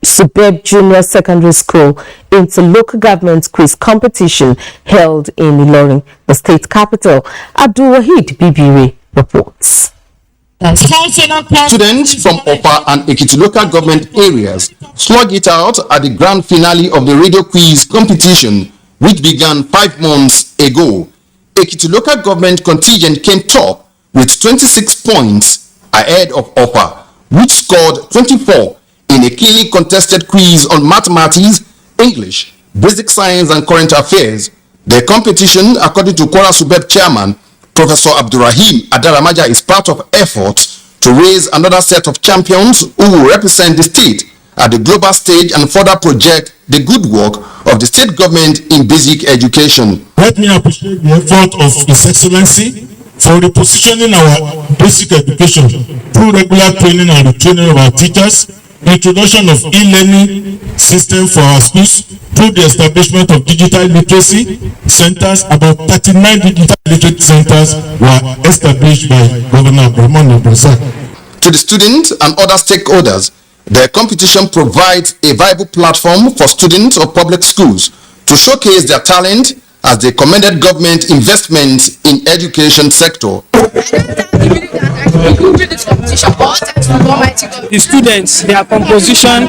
Suburb Junior Secondary School into local government quiz competition held in Ilorin, the state capital. Abdul Wahid Bibiri reports. Students from Opa and Ekiti local government areas slug it out at the grand finale of the radio quiz competition, which began 5 months ago. Ekiti local government contingent came top with 26 points ahead of Opa, which scored 24 in a keenly contested quiz on mathematics, English, basic science and current affairs. The competition, according to Kwara Suburb chairman Professor Abdurrahim Adaramaja, is part of efforts to raise another set of champions who will represent the state at the global stage and further project the good work of the state government in basic education. Let me appreciate the effort of His Excellency for repositioning our basic education through regular training and retraining of our teachers, introduction of e-learning system for our schools through the establishment of digital literacy centers. About 39 digital literacy centers were established by Governor Abdurrahman Abdulrazak. To the students and other stakeholders, the competition provides a viable platform for students of public schools to showcase their talent as they commended government investments in education sector. The students, their composition,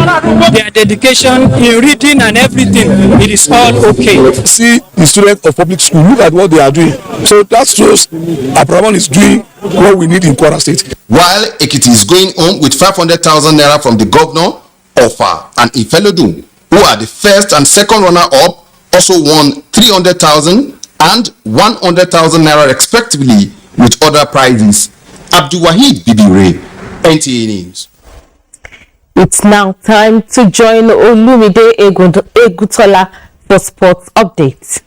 their dedication in reading and everything, it is all okay. See the students of public school, look at what they are doing. So that shows Abraham is doing what we need in Kwara State. While Ekiti is going home with 500,000 naira from the governor, Ofa and Ifelodun, who are the first and second runner-up, also won 300,000 and 100,000 naira respectively with other prizes. Abdul Wahid Bibiri, NTA News. It's now time to join Olumide Egutola for sports updates.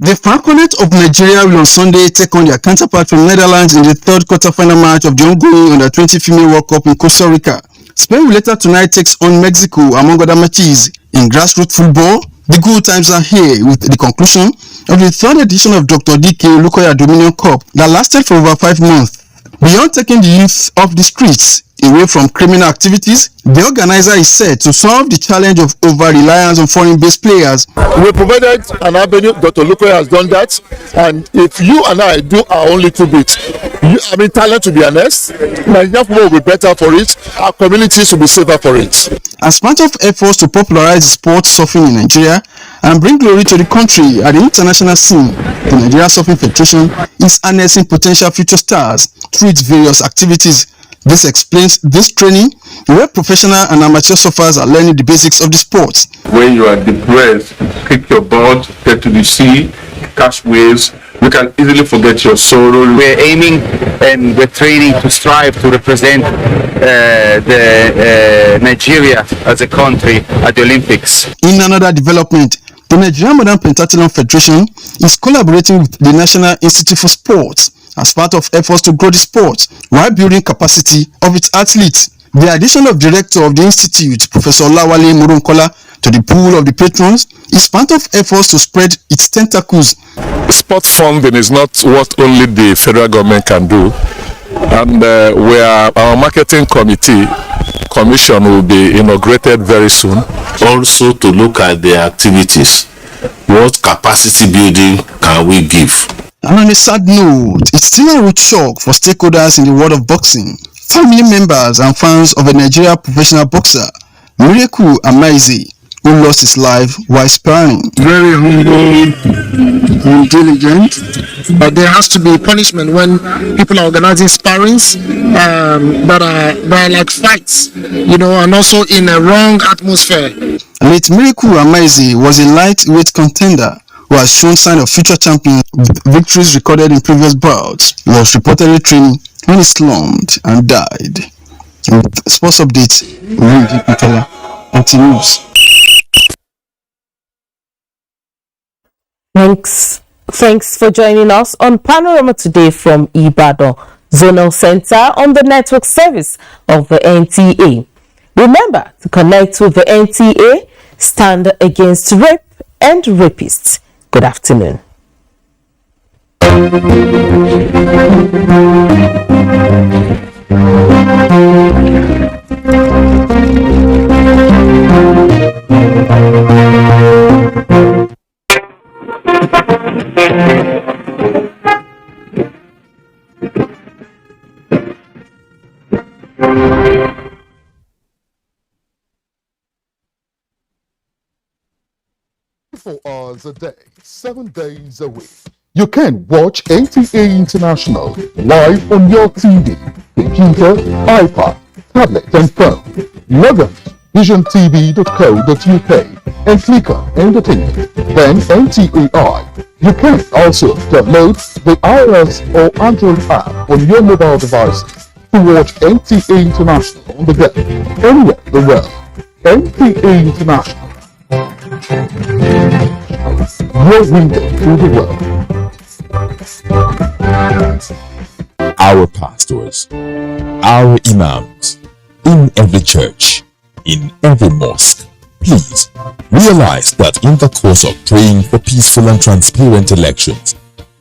The Falconets of Nigeria will on Sunday take on their counterpart from Netherlands in the third quarter-final match of the ongoing Under-20 Female World Cup in Costa Rica. Spain will later tonight takes on Mexico among other matches. In grassroots football, the good times are here with the conclusion of the third edition of Dr. DK Olukoya Dominion Cup that lasted for over 5 months. Beyond taking the youth off the streets, away from criminal activities, the organizer is set to solve the challenge of over-reliance on foreign-based players. We provided an avenue. Dr. Olukoya has done that, and if you and I do our own little bit, talent to be honest, Nigerian football will be better for it, our communities will be safer for it. As part of efforts to popularize sports surfing in Nigeria and bring glory to the country at the international scene, the Nigeria Surfing Federation is harnessing potential future stars through its various activities. This explains this training where professional and amateur surfers are learning the basics of the sport. When you are depressed, kick your board, get to the sea, catch waves, you can easily forget your sorrow. We're aiming and we're training to strive to represent Nigeria as a country at the Olympics. In another development, the Nigerian Modern Pentathlon Federation is collaborating with the National Institute for Sports as part of efforts to grow the sport while building capacity of its athletes. The addition of Director of the Institute, Professor Lawale Murunkola, to the pool of the patrons is part of efforts to spread its tentacles. Sports funding is not what only the federal government can do, and our marketing commission will be inaugurated very soon. Also to look at the activities. What capacity building can we give? And on a sad note, it's still a road shock for stakeholders in the world of boxing, family members and fans of a Nigeria professional boxer, Miracle Amaizi, who lost his life while sparring. Very humble and diligent, but there has to be punishment when people are organizing sparrings that are like fights, and also in a wrong atmosphere. Late Miracle Amaizi was a lightweight contender who has shown signs of future champion with victories recorded in previous bouts. He was reportedly training when he slumped and died. With sports updates, Rudy Pitola, NTA News. Thanks for joining us on Panorama today from Ibadan Zonal Center on the network service of the NTA. Remember to connect with the NTA stand against rape and rapists. Good afternoon. Hours a day, 7 days a week. You can watch NTA International live on your TV, computer, iPad, tablet and phone. Log on to visiontv.co.uk and click on Entertainment, then NTA. You can also download the iOS or Android app on your mobile devices to watch NTA International on the go, anywhere in the world. NTA International. Your window to the world. Our pastors, our imams, in every church, in every mosque, please realize that in the course of praying for peaceful and transparent elections,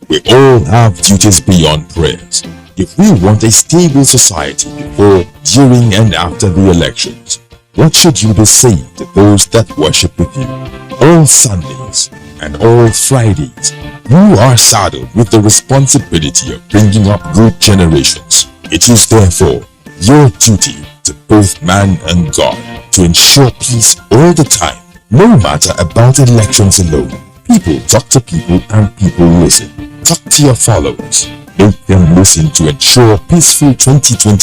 we all have duties beyond prayers. If we want a stable society before, during and after the elections, what should you be saying to those that worship with you? All Sundays and all Fridays, you are saddled with the responsibility of bringing up good generations. It is therefore your duty to both man and God to ensure peace all the time, no matter about elections alone. People talk to people and people listen. Talk to your followers. Make them listen to ensure peaceful 2023